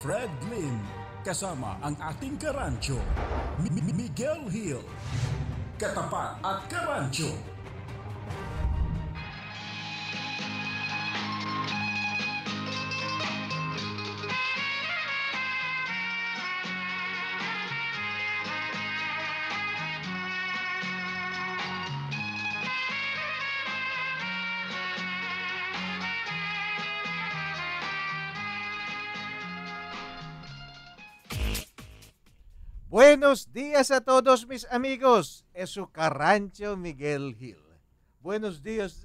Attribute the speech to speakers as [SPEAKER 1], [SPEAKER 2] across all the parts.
[SPEAKER 1] Fred Glynn, kasama ang ating karancho, Miguel Hill, Katapat at Karancho.
[SPEAKER 2] Buenos días a todos mis amigos. Es su Karancho Miguel Hill. Buenos días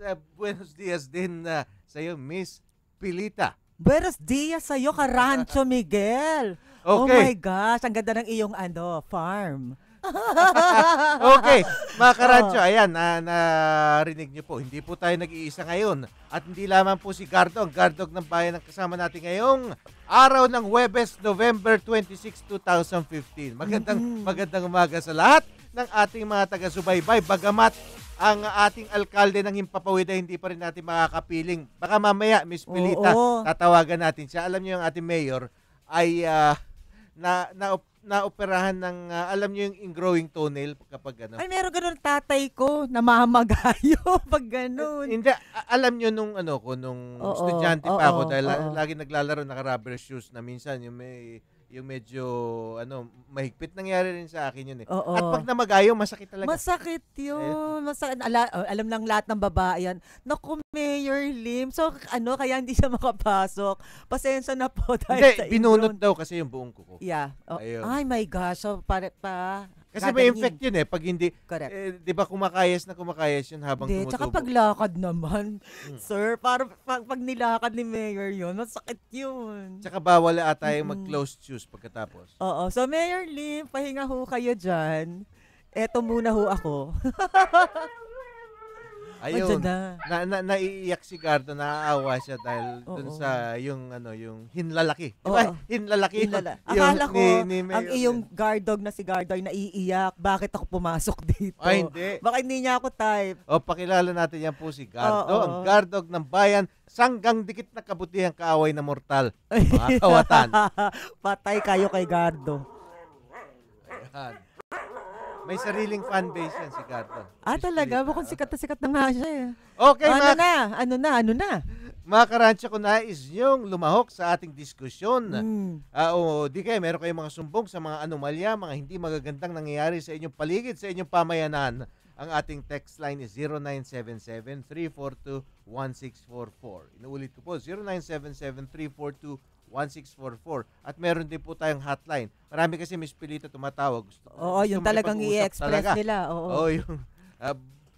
[SPEAKER 2] din sa iyo, Miss Pilita.
[SPEAKER 3] Buenos dias sa'yo, Karancho Miguel. Oh
[SPEAKER 2] Okay.
[SPEAKER 3] my gosh, ang ganda ng iyong farm.
[SPEAKER 2] Okay, mga Karancho, ayan, narinig niyo po, hindi po tayo nag-iisa ngayon. At hindi lamang po si Gardo, ang Gardog ng Bayan ang kasama natin ngayong araw ng Huwebes, November 26, 2015. Magandang umaga sa lahat ng ating mga taga-subaybay. Bagamat ang ating alkalde ng Himpapawid ay hindi pa rin natin makakapiling. Baka mamaya, Miss Pilita, tatawagan natin siya. Alam niyo yung ating mayor ay naoperahan ng, alam niyo yung ingrowing toenail kapag ano.
[SPEAKER 3] Ay, meron ganun tatay ko, namamagayo pag ganun.
[SPEAKER 2] Hindi, alam niyo nung nung estudyante pa ako dahil lagi naglalaro naka-rubber shoes na minsan yung medyo mahigpit, nangyari rin sa akin yun eh. At pag namagayo, masakit talaga.
[SPEAKER 3] Masakit yun. Masakit. Alam ng lahat ng babae yan. Naku, Mayor Lim. So, kaya hindi siya makapasok. Pasensya na po dahil
[SPEAKER 2] Hindi,
[SPEAKER 3] sa
[SPEAKER 2] binunot daw kasi yung buong kuko.
[SPEAKER 3] Yeah.
[SPEAKER 2] Ayun.
[SPEAKER 3] Ay my gosh. So,
[SPEAKER 2] Kasi may infect yun eh. Pag hindi,
[SPEAKER 3] correct.
[SPEAKER 2] di ba kumakayas yun habang
[SPEAKER 3] Hindi,
[SPEAKER 2] tumutubo.
[SPEAKER 3] tsaka paglakad naman, sir, para pag nilakad ni Mayor yun, masakit yun.
[SPEAKER 2] Tsaka bawal ata yung mag-closed shoes pagkatapos.
[SPEAKER 3] Oo. So, Mayor Lim, pahinga ho kayo dyan. Eto muna ho ako.
[SPEAKER 2] Ayun, naiiyak si Gardo, naaawa siya dahil dun sa yung hinlalaki. Diba? Hinlalaki.
[SPEAKER 3] Akala ko,
[SPEAKER 2] ni
[SPEAKER 3] ang iyong Gardog na si Gardoy naiiyak. Bakit ako pumasok dito?
[SPEAKER 2] Ay, hindi.
[SPEAKER 3] Bakit hindi niya ako type?
[SPEAKER 2] Pakilala natin yan po si Gardo. Ang Gardog ng Bayan, sanggang dikit na kabutihang kaaway na mortal. Mga kawatan.
[SPEAKER 3] Patay kayo kay Gardo.
[SPEAKER 2] Ayan. May sariling fanbase yan si Gardo.
[SPEAKER 3] Talaga? Bakit sikat na nga siya eh.
[SPEAKER 2] Okay,
[SPEAKER 3] Ano na?
[SPEAKER 2] Mga Karancho ko, nais yung lumahok sa ating diskusyon. Di kayo, meron kayong mga sumbong sa mga anomalya, mga hindi magagandang nangyayari sa inyong paligid, sa inyong pamayanan. Ang ating text line is 0977-342-1644. Inuulit ko po, 0977-342-1644. At meron din po tayong hotline. Marami kasi Miss Pilita tumatawag.
[SPEAKER 3] Yung talagang i-express nila.
[SPEAKER 2] Yung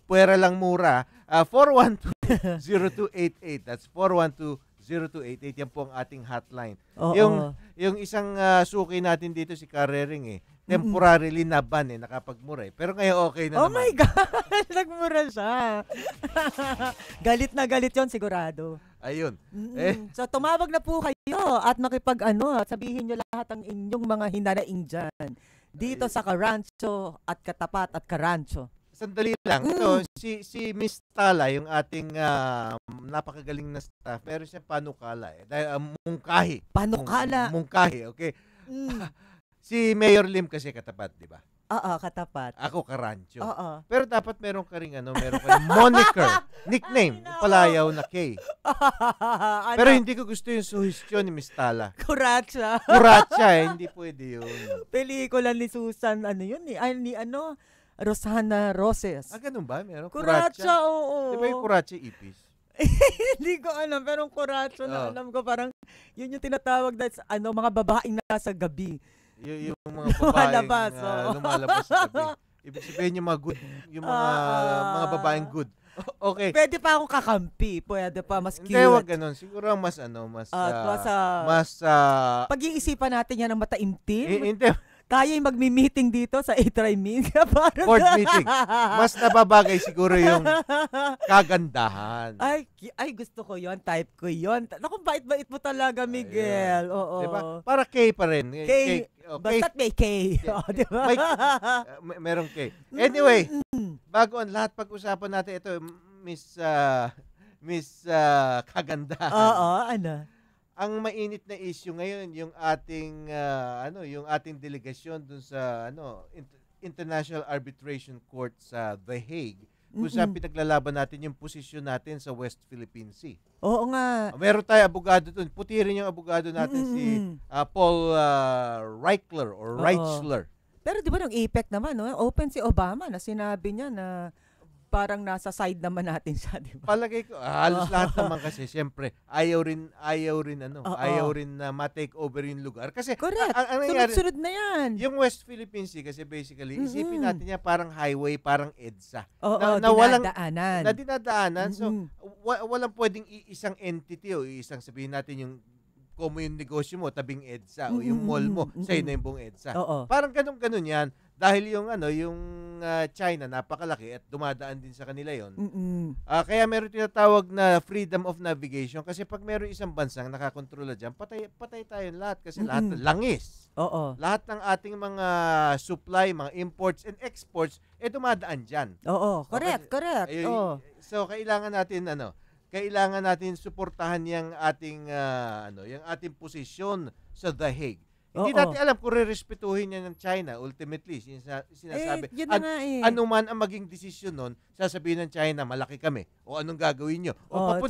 [SPEAKER 2] puwera lang mura. 412-0288. That's 412-0288. Yan po ang ating hotline. Yung isang suki natin dito, si Karering temporarily naban nakapagmura Pero ngayon okay na naman.
[SPEAKER 3] Oh my God! Nagmura siya. Galit na galit yon sigurado.
[SPEAKER 2] Ayun.
[SPEAKER 3] So tumawag na po kayo at sabihin nyo lahat ang inyong mga hinanaing dyan. Dito sa Karancho at Katapat at Karancho.
[SPEAKER 2] Sandali lang. Ito, si Miss Tala, yung ating napakagaling na staff, pero siya panukala Dahil mungkahi.
[SPEAKER 3] Panukala?
[SPEAKER 2] Mungkahi, okay. Si Mayor Lim kasi katapat, di ba?
[SPEAKER 3] Oo, katapat.
[SPEAKER 2] Ako Karancho.
[SPEAKER 3] Oo.
[SPEAKER 2] Pero dapat meron ka ring meron ka ring moniker, nickname, palayaw na K. Pero hindi ko gusto yung suhestyon ni Miss Tala.
[SPEAKER 3] Kuratsa.
[SPEAKER 2] Hindi pwede yun.
[SPEAKER 3] Pelikula ni Susan, Rosana Roses.
[SPEAKER 2] Ganun ba? Meron?
[SPEAKER 3] Kuratsa, oo.
[SPEAKER 2] Di ba yung kuratsa ipis?
[SPEAKER 3] Hindi ko alam, pero kuratsa na alam ko, parang yun yung tinatawag dahil sa mga babaeng nasa gabi.
[SPEAKER 2] Yung mga babaeng lumalabas sa gabi. Ibig sabihin yung mga good, yung mga babaeng good. Okay.
[SPEAKER 3] Pwede pa akong kakampi. Pwede pa, mas cute.
[SPEAKER 2] Hindi, wag ganun. Siguro mas
[SPEAKER 3] pag-iisipan natin yan ng mataimtim.
[SPEAKER 2] Hindi.
[SPEAKER 3] Tayo yung magmi-meeting dito sa A-Try-Me.
[SPEAKER 2] Board meeting. Mas nababagay siguro yung kagandahan.
[SPEAKER 3] Ay, gusto ko yon, type ko yon. Naku, bait-bait mo talaga, Miguel. Oo.
[SPEAKER 2] Diba? Para K pa rin.
[SPEAKER 3] K. Basta't may K. Diba?
[SPEAKER 2] Merong K. Anyway, bago ang lahat, pag-usapan natin ito, Miss Kagandahan.
[SPEAKER 3] Oo, ano?
[SPEAKER 2] ang mainit na issue ngayon yung ating yung ating delegasyon dun sa International Arbitration Court sa The Hague kung saan pinaglalaban natin yung posisyon natin sa West Philippine Sea.
[SPEAKER 3] Oo nga.
[SPEAKER 2] Meron tayo abogado dun. Puti rin yung abogado natin si Paul Reichler or Reichler.
[SPEAKER 3] Pero di ba nung APEC naman, no? Open si Obama na sinabi niya na parang nasa side naman natin siya, di ba?
[SPEAKER 2] Palagay ko, halos lahat naman kasi, siyempre, ayaw rin na ma-take over yung lugar. Kasi,
[SPEAKER 3] correct.
[SPEAKER 2] ang nangyari,
[SPEAKER 3] Sunod-sunod na yan.
[SPEAKER 2] yung West Philippine Sea, kasi basically, isipin natin niya parang highway, parang EDSA.
[SPEAKER 3] Oo,
[SPEAKER 2] dinadaanan. Na dinadaanan. So, walang pwedeng isang entity o isang sabihin natin yung kung yung negosyo mo, tabing EDSA o yung mall mo, sa'yo na yung buong EDSA. Parang ganun yan. Dahil yung China napakalaki at dumadaan din sa kanila yon. Kaya meron tinatawag na freedom of navigation kasi pag meron isang bansang nakakontrola diyan, patay tayong lahat kasi lahat langis. Lahat ng ating mga supply, mga imports and exports dumadaan diyan.
[SPEAKER 3] Correct.
[SPEAKER 2] So kailangan natin suportahan yung ating yung ating posisyon sa The Hague. Hindi natin alam kung rerespetuhin niya ng China. Ultimately, sinasabi. Ano man ang maging desisyon nun, sasabihin ng China, malaki kami. O anong gagawin nyo?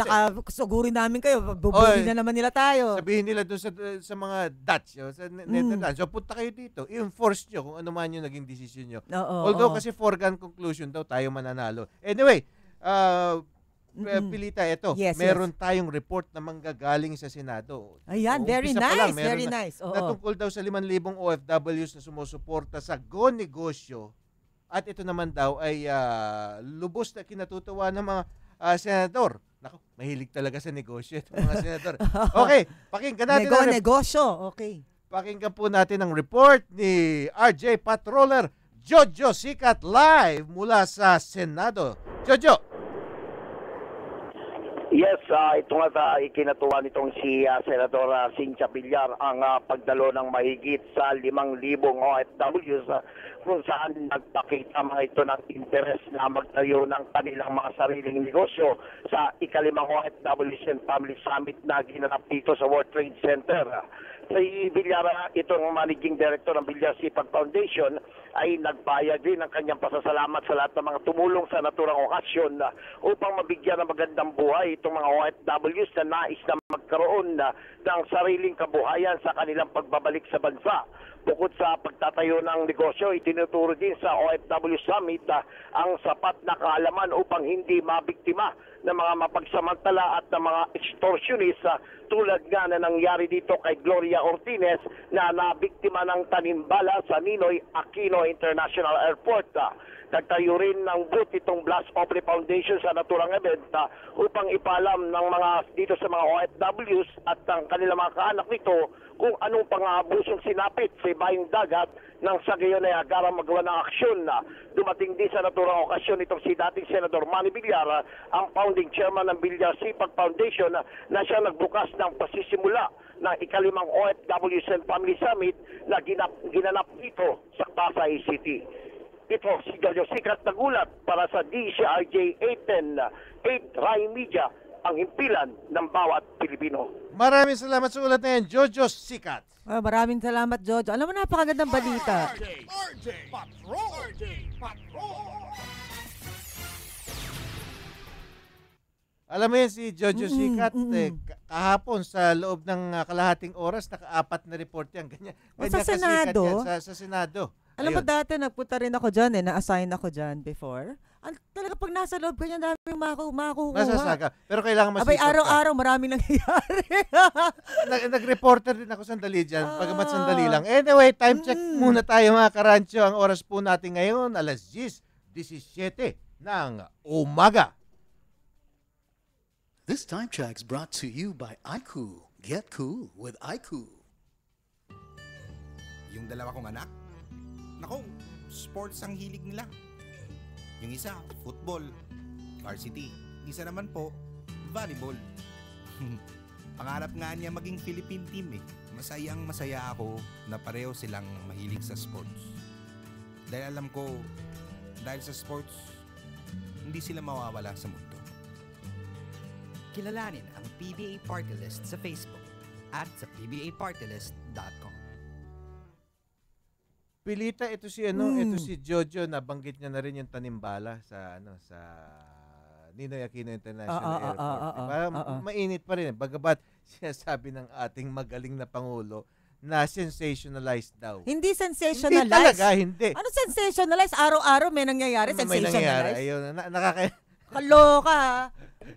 [SPEAKER 3] Taka sugurin namin kayo. Bubuli na naman nila tayo.
[SPEAKER 2] Sabihin nila doon sa mga Dutch, sa Netherlands. So punta kayo dito. I-enforce nyo kung ano man yung naging desisyon nyo. Although kasi foregone conclusion daw, tayo mananalo. Anyway, Pilita, ito. Meron tayong report na manggagaling sa Senado.
[SPEAKER 3] Ayan, very nice. Very nice.
[SPEAKER 2] Na tungkol daw sa 5,000 OFWs na sumusuporta sa Go Negosyo. At ito naman daw ay lubos na kinatutuwa ng mga senador. Naku, mahilig talaga sa negosyo itong mga senador. Okay, pakinggan natin.
[SPEAKER 3] Negosyo, okay.
[SPEAKER 2] Pakinggan po natin ang report ni RJ Patroller Jojo Sikat live mula sa Senado. Jojo!
[SPEAKER 4] Yes, ito nga ikinatuwa nitong si Senadora Cynthia Villar ang pagdalo ng mahigit sa 5,000 OFWs kung saan nagpakita mga ito ng interes na magtayo ng kanilang mga sariling negosyo sa ika-5 OFWs and Family Summit na ginanap dito sa World Trade Center. Si Villar, itong managing director ng Villar Sipag Foundation, ay nagbayad din ng kanyang pasasalamat sa lahat ng mga tumulong sa naturang okasyon upang mabigyan ng magandang buhay itong mga OFWs na nais na magkaroon ng sariling kabuhayan sa kanilang pagbabalik sa bansa. Bukod sa pagtatayo ng negosyo, itinuturo din sa OFW Summit ang sapat na kaalaman upang hindi mabiktima ng mga mapagsamantala at ng mga extortionist tulad nga na nangyari dito kay Gloria Ortines na nabiktima ng tanimbala sa Ninoy Aquino International Airport. Nagtayo rin ng booth itong Blas Opry Foundation sa naturang event upang ipaalam ng mga dito sa mga OFWs at ang kanilang mga kaanak nito kung anong pang-abusong sinapit sa ibayong dagat nang sa gayon ay agarang magawa ng aksyon. Dumating din sa naturang okasyon itong si dating Senador Manny Villar, ang founding chairman ng Villar Sipag Foundation na siya nagbukas ng pasisimula ng ika-5 OFWs and Family Summit na ginanap dito sa Pasay City. Ito si Jojo Sikat nagulat para sa DCRJ 810, 8 Rai Media, ang himpilan ng bawat Pilipino.
[SPEAKER 2] Maraming salamat sa ulat na yan, Jojo Sikat.
[SPEAKER 3] Maraming salamat, Jojo. Alam mo, napakagandang balita.
[SPEAKER 1] RJ Patrol!
[SPEAKER 2] Alam mo yan si Jojo Sikat, kahapon sa loob ng kalahating oras, naka-4 na report yan. Ganyan
[SPEAKER 3] sa Senado?
[SPEAKER 2] Yan, sa Senado.
[SPEAKER 3] Alam mo, dati nagpunta rin ako dyan na-assign ako dyan before. Talaga pag nasa loob ka niya, dami yung makukuha.
[SPEAKER 2] Masasaga. Pero kailangan masisip
[SPEAKER 3] ka. Araw-araw maraming nangyayari.
[SPEAKER 2] Nag-reporter din ako sandali dyan. Pagamat sandali lang. Anyway, time check muna tayo mga karancho. Ang oras po natin ngayon, alas 10:17 ng umaga.
[SPEAKER 5] This time check's brought to you by iQOO. Get cool with iQOO.
[SPEAKER 6] Yung dalawa kong anak, naku, sports ang hilig nila. Yung isa, football, varsity. Isa naman po, volleyball. Pangarap nga niya maging Philippine team eh. Masaya ako na pareho silang mahilig sa sports. Dahil alam ko, dahil sa sports, hindi sila mawawala sa mundo.
[SPEAKER 7] Kilalanin ang PBA Party List sa Facebook. at sa pbapartylist.com.
[SPEAKER 2] Pilita ito si Jojo, nabanggit niya na rin yung tanimbala sa Ninoy Aquino International Airport. Diba? Mainit pa rin. Bagabat sinasabi ng ating magaling na Pangulo na sensationalized daw.
[SPEAKER 3] Hindi sensationalized.
[SPEAKER 2] Hindi talaga, hindi.
[SPEAKER 3] Ano sensationalized? Araw-araw may nangyayari,
[SPEAKER 2] May nangyayari.
[SPEAKER 3] sensationalized.
[SPEAKER 2] Ayun,
[SPEAKER 3] Kaloka, ha?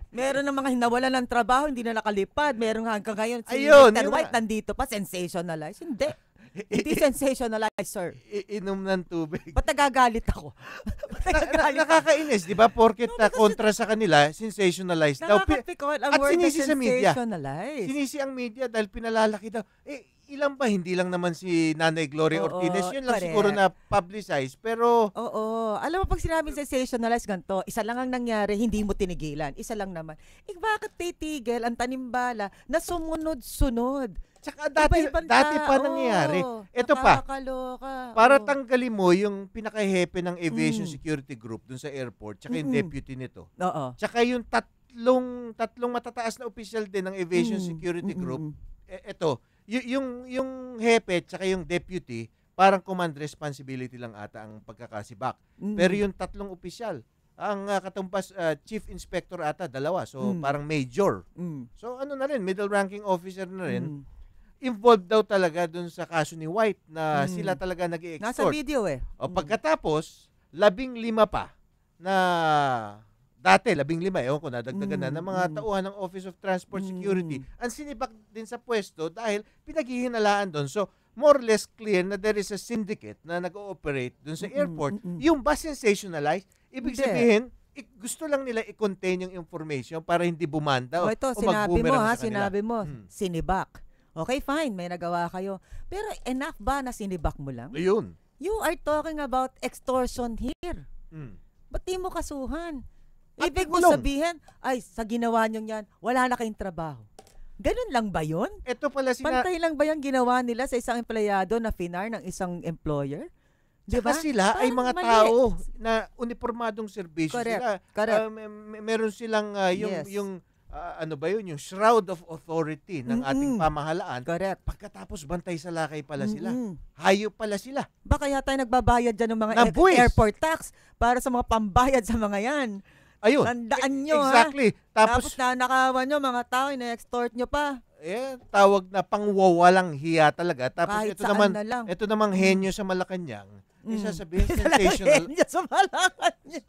[SPEAKER 3] Meron ng mga hinawalan ng trabaho, hindi na nakalipad. Meron hanggang ngayon, si
[SPEAKER 2] Ayun,
[SPEAKER 3] Mr.
[SPEAKER 2] yun
[SPEAKER 3] White
[SPEAKER 2] na.
[SPEAKER 3] nandito pa, sensationalized. Hindi. Hindi sensationalized, sir.
[SPEAKER 2] Inom ng tubig.
[SPEAKER 3] Ba't nagagalit ako? Ba't nagagalit ako?
[SPEAKER 2] Nakakainis, di ba? Porket kontra sa kanila, sensationalized daw.
[SPEAKER 3] Nakakapikon ang
[SPEAKER 2] At
[SPEAKER 3] word na
[SPEAKER 2] sinisi sa media.
[SPEAKER 3] sensationalized.
[SPEAKER 2] Sinisi ang media dahil pinalalaki daw. Ilan ba? Hindi lang naman si Nanay Gloria
[SPEAKER 3] Oo,
[SPEAKER 2] Ortiz. Yun lang
[SPEAKER 3] correct.
[SPEAKER 2] siguro na publicize. Pero,
[SPEAKER 3] Oo. Alam mo, pag sinabing sensationalized ganito, isa lang ang nangyari, hindi mo tinigilan. Isa lang naman. Bakit titigil ang tanimbala na sumunod-sunod?
[SPEAKER 2] tsaka dati pa nangyayari. Ito pa,
[SPEAKER 3] Nakakaloka.
[SPEAKER 2] para
[SPEAKER 3] Oo.
[SPEAKER 2] tanggalin mo yung pinaka-hepe ng Aviation
[SPEAKER 3] Mm.
[SPEAKER 2] Security Group dun sa airport, tsaka yung
[SPEAKER 3] Mm-mm.
[SPEAKER 2] deputy nito.
[SPEAKER 3] Oo.
[SPEAKER 2] Tsaka yung tatlong matataas na official din ng Aviation
[SPEAKER 3] Mm.
[SPEAKER 2] Security Group.
[SPEAKER 3] Mm-mm.
[SPEAKER 2] Ito, yung hepe tsaka yung deputy, parang command responsibility lang ata ang pagkakasibak.
[SPEAKER 3] Mm.
[SPEAKER 2] Pero yung tatlong opisyal, ang katumpas chief inspector ata, dalawa. So,
[SPEAKER 3] Mm.
[SPEAKER 2] parang major.
[SPEAKER 3] Mm.
[SPEAKER 2] So, ano na rin, middle ranking officer na rin.
[SPEAKER 3] Mm.
[SPEAKER 2] Involved daw talaga dun sa kaso ni White na
[SPEAKER 3] Mm.
[SPEAKER 2] sila talaga
[SPEAKER 3] Nasa
[SPEAKER 2] nag-i-extort.
[SPEAKER 3] video
[SPEAKER 2] O pagkatapos, 15 pa na dati, 15, ewan ko, nadagdagan na ng mga tauhan ng Office of Transport Security. Ang sinibak din sa pwesto dahil pinaghihinalaan doon. So, more or less clear na there is a syndicate na nag-ooperate doon sa airport. Yung ba sensationalized? Ibig
[SPEAKER 3] Hindi.
[SPEAKER 2] sabihin, gusto lang nila i-contain yung information para hindi bumanda o
[SPEAKER 3] ito,
[SPEAKER 2] o
[SPEAKER 3] sinabi mo
[SPEAKER 2] mag-boomerang
[SPEAKER 3] ha,
[SPEAKER 2] sa kanila.
[SPEAKER 3] sinabi mo,
[SPEAKER 2] Hmm.
[SPEAKER 3] sinibak. Okay, fine, may nagawa kayo. Pero enough ba na sinibak mo lang?
[SPEAKER 2] Ayun.
[SPEAKER 3] You are talking about extortion here.
[SPEAKER 2] Mm.
[SPEAKER 3] Ba't di mo kasuhan?
[SPEAKER 2] At
[SPEAKER 3] Ibig mo
[SPEAKER 2] kulong.
[SPEAKER 3] sabihin, ay, sa ginawa nyo yan, wala na kayong trabaho. Ganun lang ba yun?
[SPEAKER 2] Ito pala
[SPEAKER 3] Pantay lang ba yung ginawa nila sa isang empleyado na finar ng isang employer? Di ba?
[SPEAKER 2] Tsaka sila ay
[SPEAKER 3] Parang
[SPEAKER 2] mga
[SPEAKER 3] mali.
[SPEAKER 2] tao na uniformadong serbisyo
[SPEAKER 3] Correct,
[SPEAKER 2] sila.
[SPEAKER 3] correct.
[SPEAKER 2] Meron silang
[SPEAKER 3] Yes.
[SPEAKER 2] ano ba yun, yung shroud of authority ng ating pamahalaan.
[SPEAKER 3] Correct.
[SPEAKER 2] Pagkatapos bantay sa lakay pala sila.
[SPEAKER 3] Mm-mm.
[SPEAKER 2] Hayop pala sila.
[SPEAKER 3] Baka yata nagbabayad dyan ng mga
[SPEAKER 2] Ng buwis.
[SPEAKER 3] airport tax para sa mga pambayad sa mga yan.
[SPEAKER 2] Ayun.
[SPEAKER 3] Tandaan nyo,
[SPEAKER 2] Exactly.
[SPEAKER 3] Tapos
[SPEAKER 2] Tapos,
[SPEAKER 3] nanakawan nyo mga tao, ina-extort nyo pa.
[SPEAKER 2] tawag na pangwawalang hiya talaga. Tapos
[SPEAKER 3] Kahit
[SPEAKER 2] ito
[SPEAKER 3] saan
[SPEAKER 2] naman,
[SPEAKER 3] na lang.
[SPEAKER 2] ito namang henyo sa Malacanang. Isasabihin
[SPEAKER 3] Talaga
[SPEAKER 2] sensational.
[SPEAKER 3] niya sa Malacanang.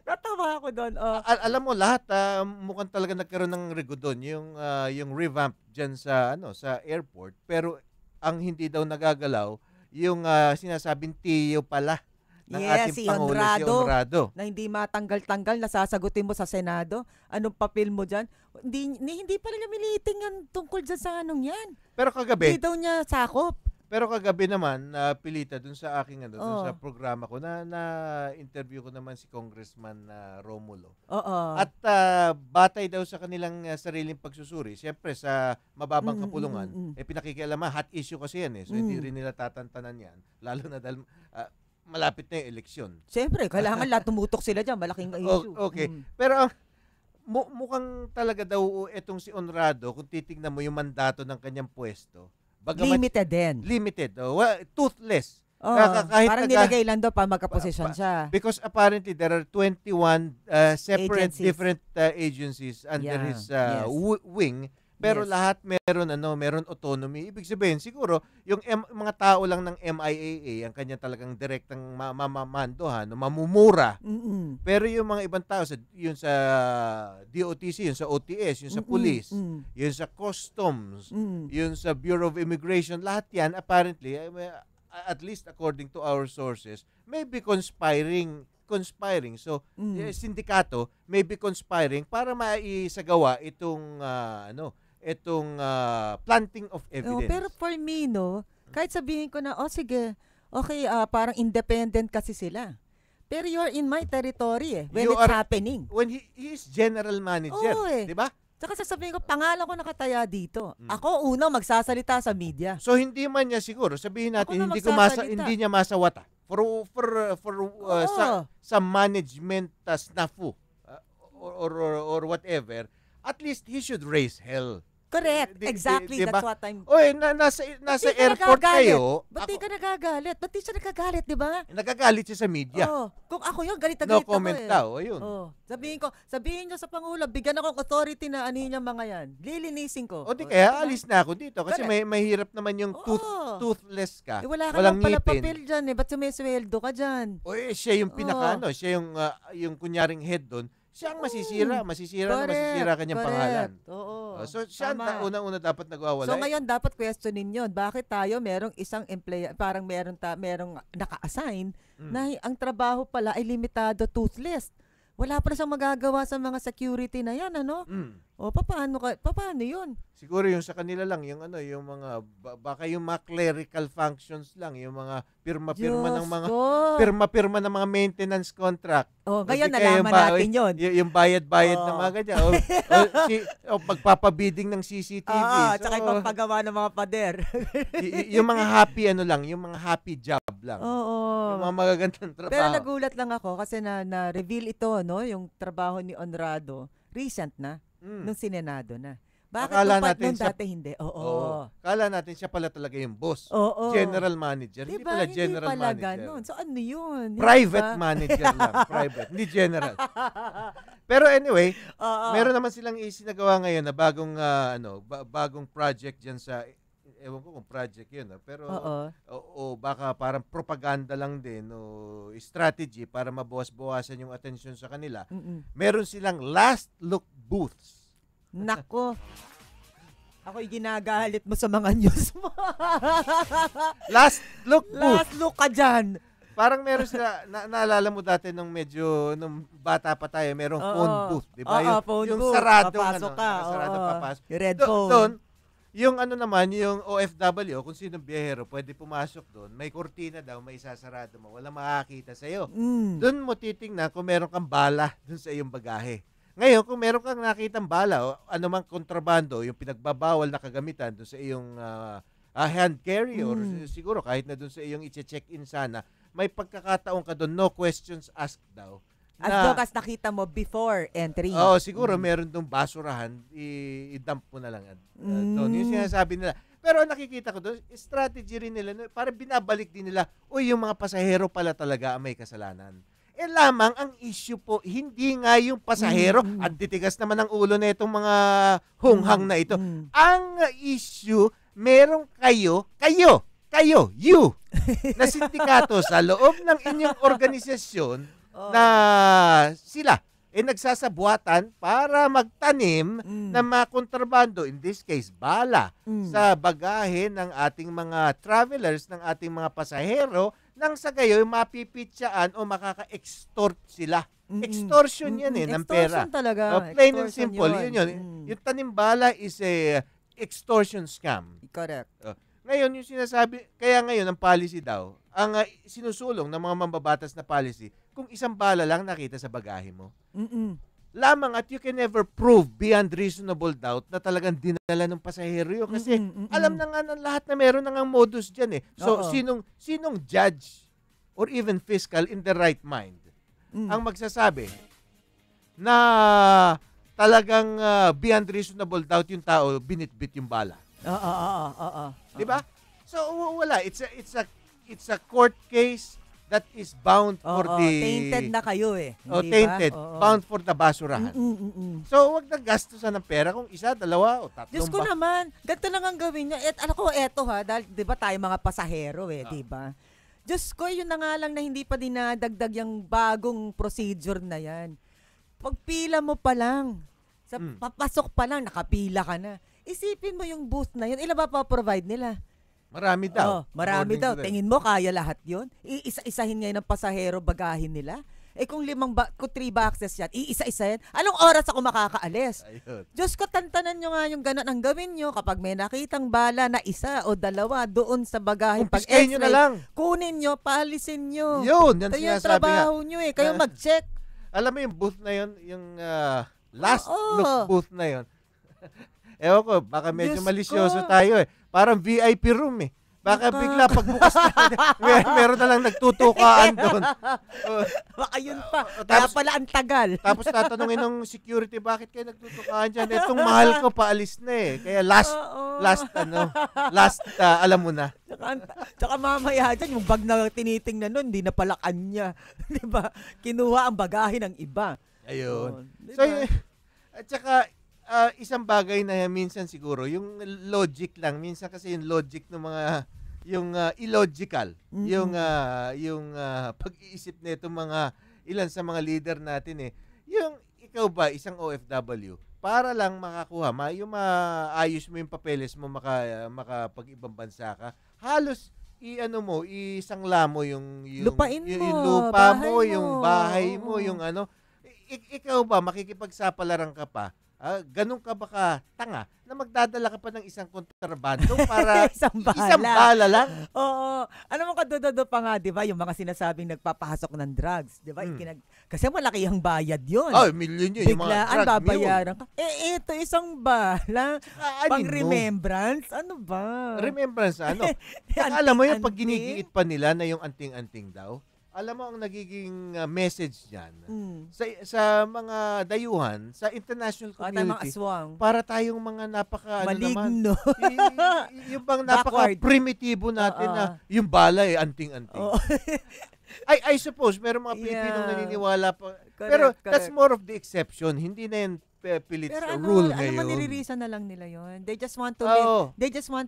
[SPEAKER 3] Natawa ako doon. Oh.
[SPEAKER 2] Alam mo lahat mukhang talaga nagkaroon ng rego doon yung revamp diyan sa airport, pero ang hindi daw nagagalaw yung sinasabing tiyo pala ng
[SPEAKER 3] Yes,
[SPEAKER 2] ating
[SPEAKER 3] si
[SPEAKER 2] Pangulo, si
[SPEAKER 3] Honrado.
[SPEAKER 2] Honrado.
[SPEAKER 3] Na hindi matanggal-tanggal, nasasagutin mo sa Senado. Anong papel mo dyan? Hindi pala niya militing yan tungkol dyan sa anong yan.
[SPEAKER 2] Pero
[SPEAKER 3] Hindi
[SPEAKER 2] kagabi,
[SPEAKER 3] daw niya sakop.
[SPEAKER 2] naman pilita dun sa aking dun
[SPEAKER 3] Oh.
[SPEAKER 2] sa programa ko na interview ko naman si Congressman Romulo.
[SPEAKER 3] Oo.
[SPEAKER 2] At batay daw sa kanilang sariling pagsusuri, siyempre sa mababang kapulungan, pinakikialaman, hot issue kasi yan eh. So hindi rin nila tatantanan yan. Lalo na dahil malapit na yung eleksyon.
[SPEAKER 3] Siyempre, kailangan lahat tumutok sila dyan. Malaking issue.
[SPEAKER 2] Okay. Pero mukhang talaga daw itong si Honrado, kung titignan mo yung mandato ng kanyang pwesto, bagamat
[SPEAKER 3] Limited din.
[SPEAKER 2] limited, toothless.
[SPEAKER 3] Oo.
[SPEAKER 2] Kahit
[SPEAKER 3] Parang nilagay lang doon para magka-position siya.
[SPEAKER 2] Because apparently there are 21 separate
[SPEAKER 3] Agencies.
[SPEAKER 2] different agencies under
[SPEAKER 3] Yeah.
[SPEAKER 2] his
[SPEAKER 3] Yes.
[SPEAKER 2] wing, pero
[SPEAKER 3] Yes.
[SPEAKER 2] lahat meron autonomy. Ibig sabihin siguro yung mga tao lang ng MIAA ang kanya talagang direktang mamamandohan, mamumura.
[SPEAKER 3] Mm-mm.
[SPEAKER 2] Pero yung mga ibang tao yun sa DOTC, yun sa OTS, yun sa police, yun sa customs, yun sa Bureau of Immigration, lahat yan apparently at least according to our sources may be conspiring. So sindikato may be conspiring para maisagawa itong planting of evidence.
[SPEAKER 3] Pero for me, kahit sabihin ko na, sige, okay, parang independent kasi sila. Pero you're in my territory when
[SPEAKER 2] You
[SPEAKER 3] it's
[SPEAKER 2] are-
[SPEAKER 3] happening.
[SPEAKER 2] When he is general manager,
[SPEAKER 3] Oo, eh.
[SPEAKER 2] 'di ba?
[SPEAKER 3] Tsaka sasabihin ko, pangalan ko nakataya dito. Ako unang magsasalita sa media.
[SPEAKER 2] So hindi man niya siguro sabihin natin
[SPEAKER 3] Ako na
[SPEAKER 2] hindi
[SPEAKER 3] magsasalita.
[SPEAKER 2] hindi niya masawata for sa management snafu or whatever. At least he should raise hell.
[SPEAKER 3] Correct. Exactly.
[SPEAKER 2] Di ba?
[SPEAKER 3] That's what I'm...
[SPEAKER 2] Oy, nasa
[SPEAKER 3] Ba't di ka
[SPEAKER 2] airport
[SPEAKER 3] nagagalit?
[SPEAKER 2] kayo.
[SPEAKER 3] Ba't di ka nagagalit? Ba't di siya nagagalit, di ba?
[SPEAKER 2] Nagagalit siya sa media.
[SPEAKER 3] Oo. Kung ako yun, galit na
[SPEAKER 2] No
[SPEAKER 3] galit
[SPEAKER 2] comment
[SPEAKER 3] ako eh.
[SPEAKER 2] daw. Ayun.
[SPEAKER 3] Oh, sabihin niyo sa Pangulo, bigyan akong authority na anihin yung mga yan. Lilinisin ko.
[SPEAKER 2] O di kaya alis na ako dito kasi
[SPEAKER 3] Correct.
[SPEAKER 2] mahirap naman yung
[SPEAKER 3] Oo.
[SPEAKER 2] toothless ka.
[SPEAKER 3] Wala ka
[SPEAKER 2] Walang
[SPEAKER 3] lang pala
[SPEAKER 2] ngipin.
[SPEAKER 3] papel dyan eh. Ba't sumisweldo ka dyan?
[SPEAKER 2] O siya yung siya yung kunyaring head doon. Siya ang masisira kanyang pangalan.
[SPEAKER 3] Oo.
[SPEAKER 2] So siya
[SPEAKER 3] Tama.
[SPEAKER 2] unang-una dapat nagwawala.
[SPEAKER 3] So ngayon dapat questionin yun. Bakit tayo merong isang employee, parang merong naka-assign na ang trabaho pala ay limitado toothless. Wala pa siyang magagawa sa mga security na yan, ano? O paano yun?
[SPEAKER 2] Siguro yung sa kanila lang, yung mga baka yung mga clerical functions lang, yung mga pirma-pirma ng mga pirma-pirma ng mga maintenance contract.
[SPEAKER 3] Oh, ngayon
[SPEAKER 2] kaya
[SPEAKER 3] nalaman natin yun.
[SPEAKER 2] Yung bayad-bayad ng mga ganyan. Pagpapabidding ng CCTV.
[SPEAKER 3] Tsaka ipapagawa ng mga pader.
[SPEAKER 2] Yung mga happy yung mga happy job lang.
[SPEAKER 3] Oo.
[SPEAKER 2] Yung mga magagandang trabaho.
[SPEAKER 3] Pero nagulat lang ako kasi na-reveal ito, no, yung trabaho ni Honrado, recent na, nung sinenado na. Bakit
[SPEAKER 2] Akala
[SPEAKER 3] nung
[SPEAKER 2] natin
[SPEAKER 3] dati hindi? Oo.
[SPEAKER 2] Kala natin siya pala talaga yung boss.
[SPEAKER 3] Oo.
[SPEAKER 2] General manager. Hindi
[SPEAKER 3] Diba?
[SPEAKER 2] pala general
[SPEAKER 3] hindi pala
[SPEAKER 2] manager.
[SPEAKER 3] ganun. So ano yun?
[SPEAKER 2] Private manager lang. Private. Hindi general. Pero anyway, meron naman silang isinagawa ngayon na bagong project dyan sa, ewan ko kung project yun. Pero baka parang propaganda lang din o strategy para mabawas-bawasan yung atensyon sa kanila. Meron silang last look booths.
[SPEAKER 3] Nako. Ako'y ginagalit mo sa mga news mo.
[SPEAKER 2] Last look booth.
[SPEAKER 3] Last look ka dyan.
[SPEAKER 2] Parang meron sila, naalala mo dati nung bata pa tayo, merong phone booth, di ba?
[SPEAKER 3] Phone
[SPEAKER 2] yung
[SPEAKER 3] booth.
[SPEAKER 2] sarado,
[SPEAKER 3] Papasok ka.
[SPEAKER 2] sarado papasok.
[SPEAKER 3] Yung red phone.
[SPEAKER 2] Doon, yung yung OFW, kung sino biyahero, pwede pumasok doon, may kurtina daw, may isasarado mo, walang makakita sa'yo. Doon mo titingnan kung meron kang bala doon sa iyong bagahe. Ngayon, kung meron kang nakitang bala o anumang kontrabando, yung pinagbabawal na kagamitan doon sa iyong hand carry or siguro kahit na doon sa iyong i-check-in sana, may pagkakataon ka doon, no questions asked daw.
[SPEAKER 3] As long as nakita mo before entry.
[SPEAKER 2] Oo, siguro meron doon basurahan, i-dump mo na lang doon. Yung sinasabi nila. Pero nakikita ko doon, strategy rin nila, para binabalik din nila, yung mga pasahero pala talaga ang may kasalanan. Lamang ang issue po, hindi nga yung pasahero, at titigas naman ang ulo na itong mga hunghang na ito. Ang issue, merong you, na sindikato sa loob ng inyong organisasyon na sila nagsasabuatan para magtanim ng mga kontrabando, in this case, bala, sa bagahe ng ating mga travelers, ng ating mga pasahero, nang sa gayoy mapipitsaan o makaka-extort sila. Extortion yan ng pera.
[SPEAKER 3] Extortion talaga.
[SPEAKER 2] Plain and simple, yun. Yung tanim bala is a extortion scam.
[SPEAKER 3] Correct.
[SPEAKER 2] Ngayon, yung sinasabi, kaya ngayon ang policy daw, ang sinusulong ng mga mambabatas na policy, kung isang bala lang nakita sa bagahe mo, lamang at you can never prove beyond reasonable doubt na talagang dinala ng pasahero yun. Kasi alam na nga ng lahat na meron na nga modus dyan eh. So, sinong judge or even fiscal in the right mind ang magsasabi na talagang beyond reasonable doubt yung tao binitbit yung bala? Diba? So, wala. It's a court case that is bound for the...
[SPEAKER 3] Tainted na kayo eh.
[SPEAKER 2] Tainted. Bound for the basurahan. So, wag na gastusan ng pera kung isa, dalawa, o tatlong
[SPEAKER 3] Diyos ko naman, ganito lang ang gawin niya. Alam ko, eto dahil di ba tayo mga pasahero di ba? Diyos ko, yun na nga lang na hindi pa dinadagdag yung bagong procedure na yan. Pagpila mo pa lang, papasok pa lang, nakapila ka na. Isipin mo yung booth na yun, ilan ba pa-provide nila?
[SPEAKER 2] Marami daw.
[SPEAKER 3] Marami daw. Tingin mo, kaya lahat yun? Iisa-isahin ngayon ng pasahero bagahin nila? Kung 3 boxes yan, iisa-isa yan, anong oras ako makakaalis?
[SPEAKER 2] Ayun.
[SPEAKER 3] Diyos ko, tantanan nyo nga yung ganun ang gawin nyo kapag may nakitang bala na isa o dalawa doon sa bagahe. Pag
[SPEAKER 2] Kumpiskahin nyo na lang.
[SPEAKER 3] Kunin nyo, paalisin nyo.
[SPEAKER 2] Yun, yan
[SPEAKER 3] ito yung
[SPEAKER 2] sinasabi
[SPEAKER 3] trabaho nyo Kayo mag-check.
[SPEAKER 2] Alam mo yung booth na yun, yung last look booth na yun. Ewan ko, baka medyo
[SPEAKER 3] Diyos
[SPEAKER 2] malisyoso
[SPEAKER 3] ko.
[SPEAKER 2] tayo Parang VIP room Baka bigla pagbukas meron na lang nagtutukaan doon.
[SPEAKER 3] Baka yun pa. Kaya pala ang tagal.
[SPEAKER 2] Tapos tatanungin ng security, bakit kayo nagtutukaan dyan? Itong mahal ko, paalis na eh. Kaya last, alam mo na.
[SPEAKER 3] Tsaka mamaya dyan, yung bag na tinitingnan nun, hindi na pala kanya. Diba? Kinuha ang bagahe ng iba.
[SPEAKER 2] Ayun.
[SPEAKER 3] Diba?
[SPEAKER 2] So, at saka, isang bagay na minsan siguro, yung logic lang. Minsan kasi yung logic ng mga, yung illogical. Yung pag-iisip na itong mga, ilan sa mga leader natin eh. Yung, ikaw ba, isang OFW, para lang makakuha, yung maayos mo yung papeles mo, makapag-ibang bansa ka, halos, isangla mo yung
[SPEAKER 3] lupain mo,
[SPEAKER 2] yung lupa mo, yung bahay mo, yung ano. Ikaw ba, makikipagsapalaran ka pa, ganun ka baka tanga na magdadala ka pa ng isang kontrabando para isang bala lang?
[SPEAKER 3] Oo. Alam mo, kadodo pa nga, di ba, yung mga sinasabing nagpapahasok ng drugs, di ba? Kasi malaki ang bayad yun.
[SPEAKER 2] Milyon yun.
[SPEAKER 3] Biglaan babayaran ka. Ito isang bala. Pang remembrance? Ano ba?
[SPEAKER 2] Remembrance, ano? Alam mo yung pag ginigiit pa nila na yung anting-anting daw, alam mo ang nagiging message niyan sa mga dayuhan, sa international community, para tayong mga
[SPEAKER 3] maligno.
[SPEAKER 2] Yung bang napaka-primitibo natin na yung bala anting-anting. I suppose, meron mga Pilipinong naniniwala pa. Pero that's more of the exception. Hindi na yan pilit rule ngayon.
[SPEAKER 3] Ano maniririsan na lang nila yon? They just want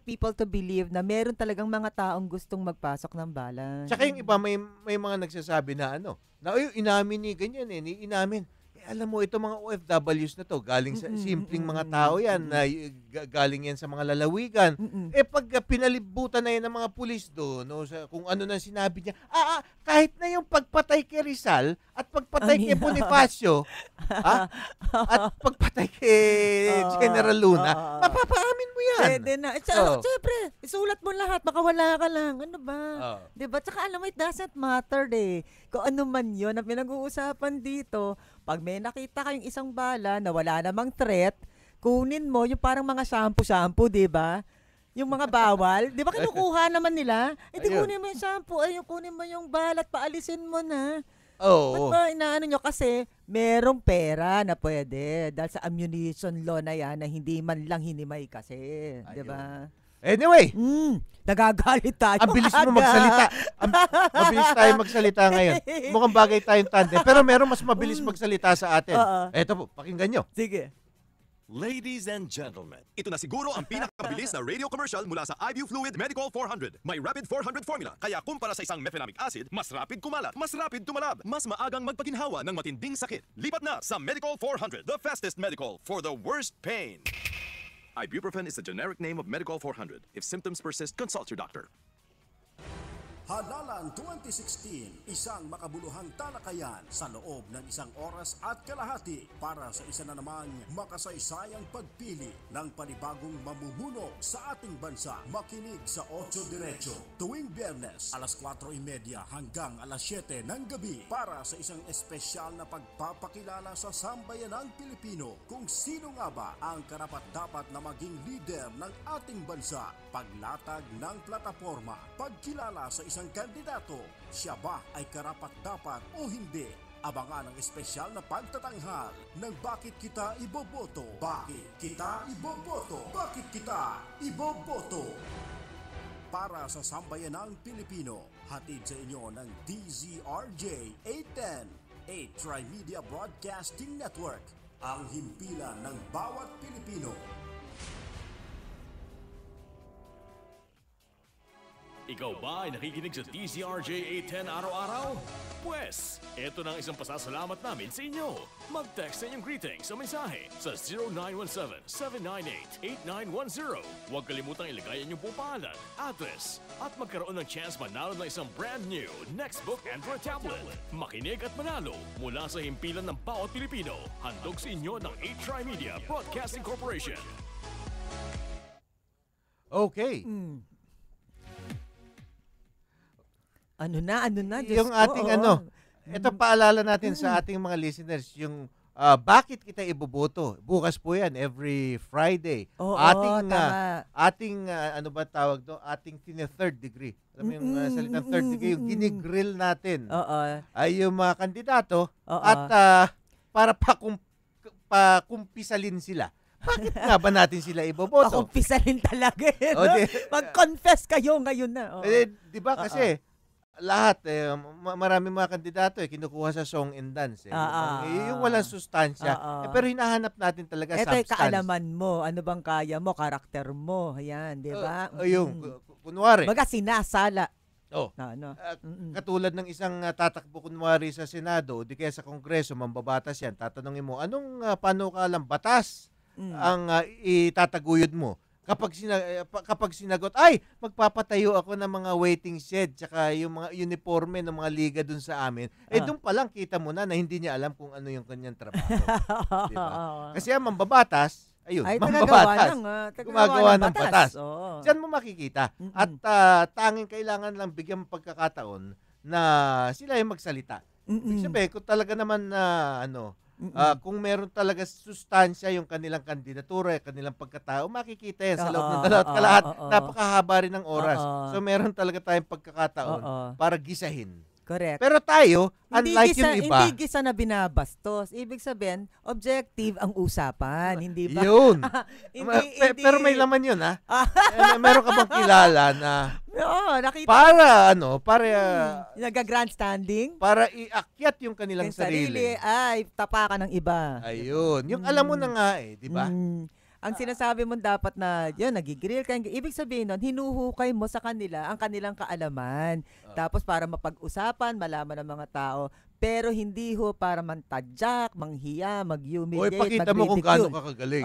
[SPEAKER 3] people to believe na meron talagang mga taong gustong magpasok ng bala.
[SPEAKER 2] Tsaka yung iba, may mga nagsasabi na inamin ni ganyan inamin. Alam mo, ito mga OFWs na to, galing sa simpleng mga tao yan, na galing yan sa mga lalawigan. Pag pinalibutan na yan ng mga pulis doon, kung ano na sinabi niya, kahit na yung pagpatay kay Rizal at pagpatay kay Bonifacio, at pagpatay kay General Luna, mapapaamin mo yan.
[SPEAKER 3] Pwede na. Siyempre, isulat mo lahat, makawala ka lang. Ano ba? Diba? Tsaka alam mo, it doesn't matter kung ano man yun na pinag-uusapan dito. Pag may nakita kayong isang bala na wala namang threat, kunin mo yung parang mga shampoo, di ba? Yung mga bawal, di ba kinukuha naman nila? Di kunin mo yung shampoo, kunin mo yung bala at paalisin mo na. Ba't ba inaano nyo? Kasi merong pera na pwede dahil sa ammunition law na yan na hindi man lang hinimay kasi. Di ba?
[SPEAKER 2] Anyway,
[SPEAKER 3] nagagalit tayo.
[SPEAKER 2] Ang bilis mo magsalita. Mabilis tayo magsalita ngayon. Mukhang bagay tayong tandem. Pero meron mas mabilis magsalita sa atin. Eto po, pakinggan nyo.
[SPEAKER 3] Sige.
[SPEAKER 8] Ladies and gentlemen, ito na siguro ang pinakabilis na radio commercial mula sa IBU Fluid Medical 400. May Rapid 400 formula, kaya kumpara sa isang mefenamic acid, mas rapid kumalat, mas rapid tumalab, mas maagang magpaginhawa ng matinding sakit. Lipat na sa Medical 400, the fastest medical for the worst pain. Ibuprofen is the generic name of Medical 400. If symptoms persist, consult your doctor.
[SPEAKER 1] Halalan 2016, isang makabuluhang talakayan sa loob ng isang oras at kalahati para sa isa na namang makasaysayang pagpili ng panibagong mamumuno sa ating bansa. Makinig sa 8 Diretso tuwing Biyernes alas 4:30 hanggang alas 7 ng gabi para sa isang espesyal na pagpapakilala sa sambayanang Pilipino kung sino nga ba ang karapat-dapat na maging leader ng ating bansa. Paglatag ng plataforma, pagkilala sa isang kandidato, siya ba ay karapat-dapat o hindi? Abangan ang espesyal na pagtatanghal ng Bakit Kita Iboboto? Bakit Kita Iboboto? Bakit Kita Iboboto? Para sa sambayanang Pilipino, hatid sa inyo ng DZRJ 810, 8 Tri-Media Broadcasting Network, ang himpilan ng bawat Pilipino.
[SPEAKER 9] Ikaw ba ay nakikinig sa DZRJ 810 araw-araw? Pwes, eto na ang isang pasasalamat namin sa inyo. Mag-text sa inyong greetings sa mensahe sa 0917-798-8910. Huwag kalimutang ilagay ang inyong pangalan, address, at magkaroon ng chance manalo ng isang brand new Nextbook Android tablet. Makinig at manalo mula sa himpilan ng bawat Pilipino. Handog sa inyo ng 8 Tri-Media Broadcasting Corporation.
[SPEAKER 2] Okay.
[SPEAKER 3] Ano na, Diyos
[SPEAKER 2] yung ating
[SPEAKER 3] ko,
[SPEAKER 2] ito paalala natin sa ating mga listeners, yung bakit kita iboboto? Bukas po yan, every Friday.
[SPEAKER 3] Oo,
[SPEAKER 2] Ating
[SPEAKER 3] tama.
[SPEAKER 2] ano ba tawag doon? Ating third degree. Alam mo yung salitang third degree, yung ginigrill natin.
[SPEAKER 3] Oo.
[SPEAKER 2] Ay yung mga kandidato
[SPEAKER 3] Oo.
[SPEAKER 2] at para pakumpisalin sila. Bakit nga ba natin sila iboboto?
[SPEAKER 3] Pakumpisa rin talaga.
[SPEAKER 2] O,
[SPEAKER 3] Mag-confess kayo ngayon na. Oo.
[SPEAKER 2] di ba kasi lahat marami mga kandidato kinukuha sa song and dance yung walang sustansya pero hinahanap natin talaga
[SPEAKER 3] Ito
[SPEAKER 2] substance.
[SPEAKER 3] kaalaman mo, ano bang kaya mo, karakter mo, ayan, di ba?
[SPEAKER 2] Yung kunwari
[SPEAKER 3] Baga sinasala.
[SPEAKER 2] katulad ng isang tatakbo kunwari sa Senado o di kaya sa Kongreso, mambabatas yan, tatanungin mo anong panukalang batas ang itataguyod mo. Kapag sinagot, ay, magpapatayo ako ng mga waiting shed tsaka yung mga uniforme ng mga liga dun sa amin, dun pa lang kita mo na hindi niya alam kung ano yung kanyang trabaho. Diba? Kasi ang mambabatas, mambabatas, gumagawa ng batas. Diyan mo makikita. At tanging kailangan lang bigyan pagkakataon na sila yung magsalita. Ibig sabihin, kung talaga naman na kung meron talaga sustansya yung kanilang kandidatura, yung kanilang pagkatao, makikita yan sa loob ng 2 kalahat. Napakahaba rin ng oras. So meron talaga tayong pagkakataon para gisahin.
[SPEAKER 3] Correct.
[SPEAKER 2] Pero tayo, unlike yung iba.
[SPEAKER 3] Hindi gisa na binabastos. Ibig sabihin, objective ang usapan. Hindi ba?
[SPEAKER 2] Yun. Pero may laman yun, ha? Meron ka bang kilala na
[SPEAKER 3] nakita nag-grandstanding?
[SPEAKER 2] Para iakyat yung kanilang sarili.
[SPEAKER 3] Ay, tapakan ng iba.
[SPEAKER 2] Ayun. Yung alam mo na nga di ba?
[SPEAKER 3] Ang sinasabi mo dapat na, yun, nagigrill ka. Ibig sabihin nun, hinuhukay mo sa kanila ang kanilang kaalaman. Tapos para mapag-usapan, malaman ng mga tao. Pero hindi ho para mantadyak, manghiya, mag-humiliate,
[SPEAKER 2] pakita mo kung gaano ka kagaling.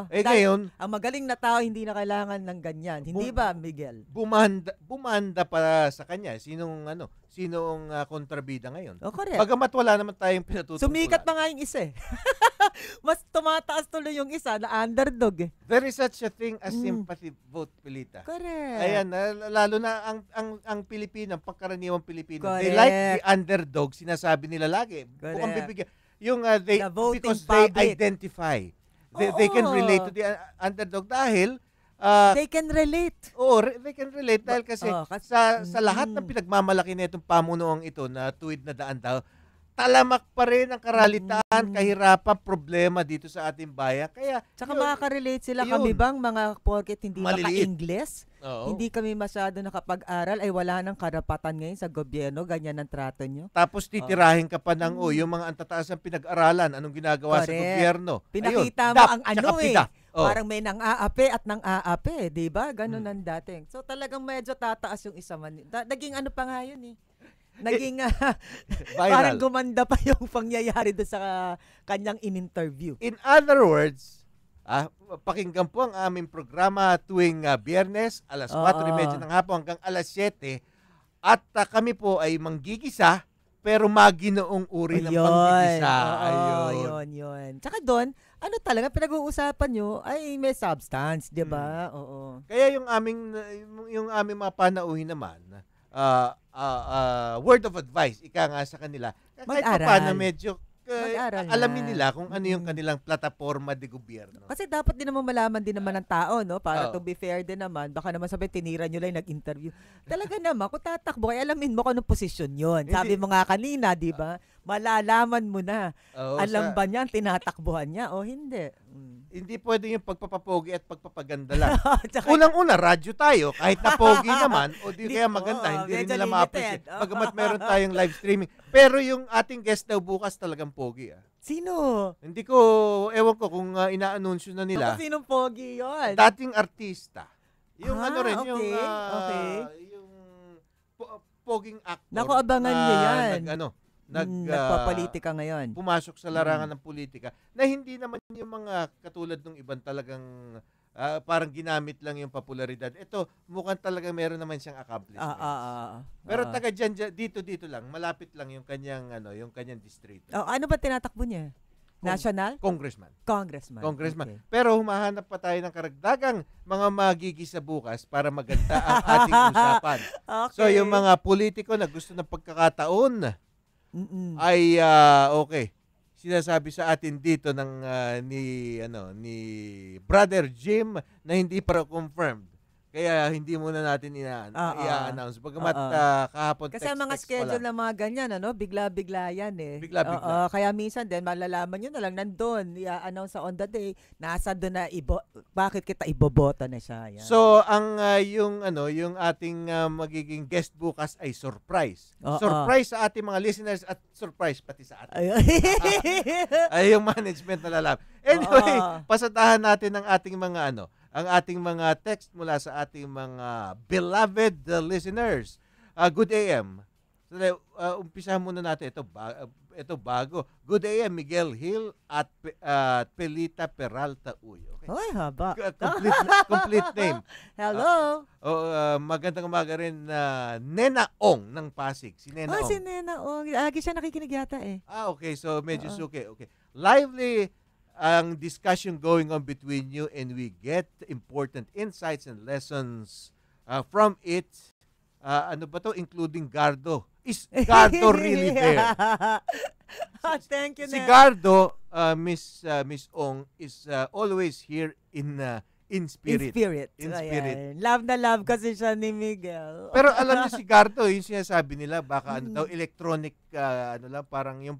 [SPEAKER 2] Ngayon,
[SPEAKER 3] ang magaling na tao hindi na kailangan ng ganyan. Hindi ba, Miguel?
[SPEAKER 2] Bumanda para sa kanya. Sinong kontrabida ngayon?
[SPEAKER 3] Correct.
[SPEAKER 2] Bagamat wala naman tayong pinatutungkulan.
[SPEAKER 3] Sumikat pa nga yung isa Mas tumataas tuloy yung isa na underdog
[SPEAKER 2] There is such a thing as sympathy vote, Pilita.
[SPEAKER 3] Correct.
[SPEAKER 2] Ayan, lalo na ang Pilipino, ang pangkaraniwang Pilipino.
[SPEAKER 3] Correct.
[SPEAKER 2] They like the underdog, sinasabi nila lagi. Bukang bibigyan. Yung because they identify. They can relate to the underdog dahil
[SPEAKER 3] they can relate.
[SPEAKER 2] They can relate dahil kasi sa lahat ng pinagmamalaki nitong pamunuang ito na tuwid na daan daw, talamak pa rin ang karalitan, kahirapan, problema dito sa ating bayan. Kaya
[SPEAKER 3] tsaka makaka-relate sila. Kami bang mga porket hindi maka-Ingles? Hindi kami masyado nakapag-aral, ay wala nang karapatan ngayon sa gobyerno, ganyan ang trato nyo.
[SPEAKER 2] Tapos titirahin ka pa ng yung mga antataas ng pinag-aralan, anong ginagawa sa gobyerno.
[SPEAKER 3] Pinakita mo ang parang may nang-aape at nang-aape, di ba? Ganun ang dating. So talagang medyo tataas yung isa man. Naging ano pa nga yun Naging parang gumanda pa yung pangyayari doon sa kanyang in-interview.
[SPEAKER 2] In other words, pakinggan po ang aming programa tuwing Biyernes, alas 4:30 ng hapon hanggang alas 7. At kami po ay manggigisa, pero maginoong uri ng panggigisa.
[SPEAKER 3] Yun. Tsaka doon, ano talaga pinag-uusapan nyo ay may substance, di ba?
[SPEAKER 2] Kaya yung aming mga panauhin naman, word of advice, ika nga sa kanila, kahit paano medyo alamin nila kung ano yung kanilang plataforma de gobyerno.
[SPEAKER 3] Kasi dapat din naman malaman din naman ng tao, no? Para to be fair din naman, baka naman sabi tinira nyo lang nag-interview. Talaga naman, kung tatakbo, ay alamin mo kung anong posisyon yun. Sabi mo nga kanina, di ba? Malalaman mo na. Alam ba niya, tinatakbuhan niya o hindi?
[SPEAKER 2] Hindi pwede yung pagpapapogi at pagpapaganda lang. Unang-una, radyo tayo. Kahit na pogi naman, o di kaya maganda, hindi rin nila ma-appreciate. Pagamat meron tayong live streaming. Pero yung ating guest daw bukas talagang pogi.
[SPEAKER 3] Sino?
[SPEAKER 2] Hindi ko, ewan ko kung ina-anunsyo na nila.
[SPEAKER 3] Sinong pogi yun?
[SPEAKER 2] Dating artista. Yung yung poging actor.
[SPEAKER 3] Naku, abangan niyo yan.
[SPEAKER 2] Nagpapolitika
[SPEAKER 3] ngayon.
[SPEAKER 2] Pumasok sa larangan ng politika na hindi naman yung mga katulad ng ibang talagang parang ginamit lang yung popularidad. Ito, mukhang talaga meron naman siyang accomplishments. Pero taga dito lang, malapit lang yung kanyang distrito.
[SPEAKER 3] Ano ba tinatakbo niya? National?
[SPEAKER 2] Congressman.
[SPEAKER 3] Okay.
[SPEAKER 2] Pero humahanap pa tayo ng karagdagang mga magigisa bukas para maganda ang ating usapan.
[SPEAKER 3] Okay.
[SPEAKER 2] So yung mga politiko na gusto ng pagkakataon ay okay. sinasabi sa atin dito ng ni Brother Jim na hindi pa confirmed. Kaya hindi muna natin i-announce. Bagamat kahapon
[SPEAKER 3] Kasi ang mga schedule ng mga ganyan, bigla-bigla yan eh.
[SPEAKER 2] Bigla-bigla.
[SPEAKER 3] Kaya minsan din, malalaman nyo na lang nandun, i-announce sa on the day, nasa doon na, bakit kita iboboto na siya. Yan.
[SPEAKER 2] So, ang yung ating magiging guest bukas ay surprise. Surprise sa ating mga listeners at surprise pati sa atin. Ay yung management na lalam. Anyway, pasatahan natin ang ating mga ang ating mga text mula sa ating mga beloved listeners. Good AM. So, umpisahan muna natin ito bago. Good AM, Miguel Hill at Pelita Peralta Uy. Okay.
[SPEAKER 3] Ay, haba.
[SPEAKER 2] Complete name.
[SPEAKER 3] Hello.
[SPEAKER 2] Magandang umaga rin Nena Ong ng Pasig. Si Nena Ong.
[SPEAKER 3] Si Nena Ong. Lagi siya nakikinig yata eh.
[SPEAKER 2] Okay. So, medyo suki. Okay. Lively ang discussion going on between you and we get important insights and lessons from it. Ano ba to? Including Gardo. Is Gardo really there?
[SPEAKER 3] Thank you,
[SPEAKER 2] Si Gardo, Miss Ong, is always here in spirit. In spirit.
[SPEAKER 3] Ayan. Love na love kasi siya ni Miguel.
[SPEAKER 2] Pero alam niyo si Gardo, yung sinasabi nila, baka daw electronic, parang yung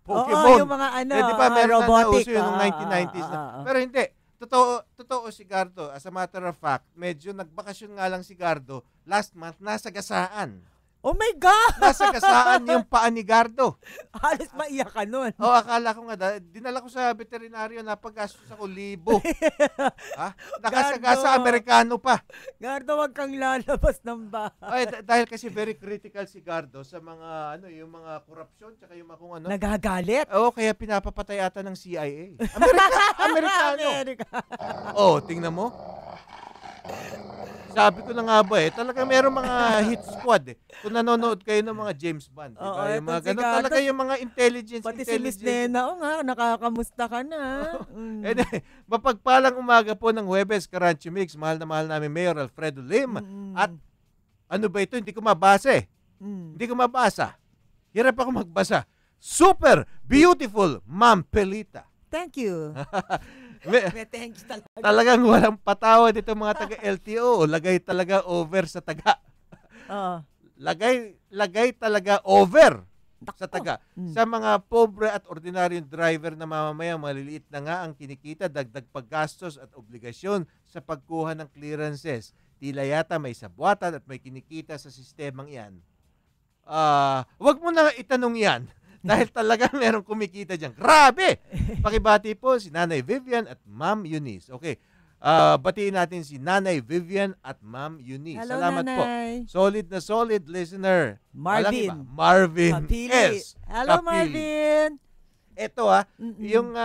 [SPEAKER 2] Pokemon.
[SPEAKER 3] Yung mga
[SPEAKER 2] Di ba, meron
[SPEAKER 3] robotic.
[SPEAKER 2] na nauso yun noong 1990s. Pero hindi. Totoo si Gardo. As a matter of fact, medyo nagbakasyon nga lang si Gardo. Last month, nasa gasaan.
[SPEAKER 3] Oh my God!
[SPEAKER 2] Nasa gasaan yung paa ni Gardo.
[SPEAKER 3] Halos maiyak ka nun.
[SPEAKER 2] Akala ko nga, dinala ko sa veterinaryo, napagastos ako 1,000. Nakasagasa, Amerikano pa.
[SPEAKER 3] Gardo, wag kang lalabas ng bahay.
[SPEAKER 2] Dahil kasi very critical si Gardo sa mga, yung mga korupsyon, tsaka yung mga kung ano.
[SPEAKER 3] Nagagalit?
[SPEAKER 2] Oo, kaya pinapapatay ata ng CIA. Amerikano. Tingnan mo. Sabi ko na nga ba talaga meron mga hit squad Kung nanonood kayo ng mga James Bond, diba? Yung mga ganun talaga yung mga intelligence.
[SPEAKER 3] Pati si Miss Nena, nakakamusta ka na.
[SPEAKER 2] Mapagpalang umaga po ng Huwebes, Karanchi Mix. Mahal na mahal namin Mayor Alfredo Lim. At ano ba ito? Hindi ko mabasa Hindi ko mabasa. Hirap ako magbasa. Super beautiful, Ma'am Pelita.
[SPEAKER 3] Thank you. Thanks talaga.
[SPEAKER 2] Talagang walang patawad ito mga taga-LTO. Lagay talaga over sa taga. Lagay talaga over sa taga. Sa mga pobre at ordinaryong driver na mamamayan, maliliit na nga ang kinikita, dagdag paggastos at obligasyon sa pagkuha ng clearances. Tila yata may sabwatan at may kinikita sa sistemang yan. Wag mo na itanong yan. Dahil talagang merong kumikita dyan. Grabe! Pakibati po si Nanay Vivian at Ma'am Eunice. Okay. Batiin natin si Nanay Vivian at Ma'am Eunice.
[SPEAKER 3] Hello,
[SPEAKER 2] salamat
[SPEAKER 3] Nanay.
[SPEAKER 2] po. Solid na solid listener.
[SPEAKER 3] Marvin
[SPEAKER 2] S.
[SPEAKER 3] Hello,
[SPEAKER 2] Kapili.
[SPEAKER 3] Marvin.
[SPEAKER 2] Ito yung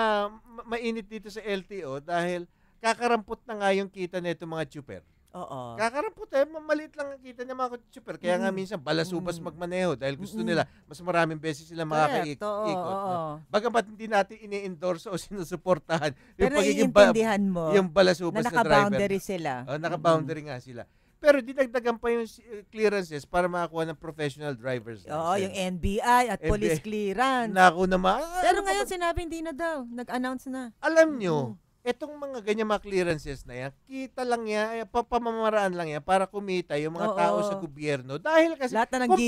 [SPEAKER 2] mainit dito sa LTO dahil kakarampot na nga yung kita nito mga chuper.
[SPEAKER 3] Oo.
[SPEAKER 2] Kakarampot maliit lang ang kita ng mga chuper. Kaya nga minsan balasubas magmaneho dahil gusto nila mas maraming beses sila makakaikot. Bagamat hindi natin ini-endorse o sinusuportahan
[SPEAKER 3] pero
[SPEAKER 2] yung
[SPEAKER 3] pagiging mo
[SPEAKER 2] yung balasubas
[SPEAKER 3] na
[SPEAKER 2] driver.
[SPEAKER 3] Naka-boundary sila.
[SPEAKER 2] Naka-boundary nga sila. Pero dinagdagan pa yung clearances para makakuha ng professional drivers.
[SPEAKER 3] Yung NBI at police clearance.
[SPEAKER 2] Naku naman.
[SPEAKER 3] Pero ngayon sinabi hindi na daw. Nag-announce na.
[SPEAKER 2] Alam nyo, etong mga ganyan mga clearances na yan, kita lang yan, pamamaraan lang yan para kumita yung mga tao sa gobyerno. Dahil kasi
[SPEAKER 3] lahat na ng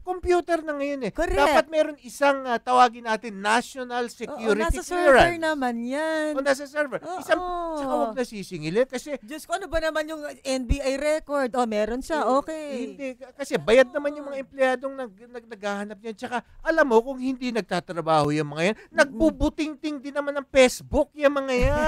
[SPEAKER 2] computer na ngayon
[SPEAKER 3] Correct.
[SPEAKER 2] Dapat meron isang tawagin natin National Security
[SPEAKER 3] nasa
[SPEAKER 2] Clearance.
[SPEAKER 3] server naman yan.
[SPEAKER 2] Nasa server. Saka huwag na sisingilin kasi
[SPEAKER 3] Diyos ko, ano ba naman yung NBI record? Meron siya, okay.
[SPEAKER 2] Hindi, kasi bayad naman yung mga empleyadong naghahanap niyan. Tsaka alam mo, kung hindi nagtatrabaho yung mga yan, nagbubuting-ting din naman ng Facebook yung mga yan.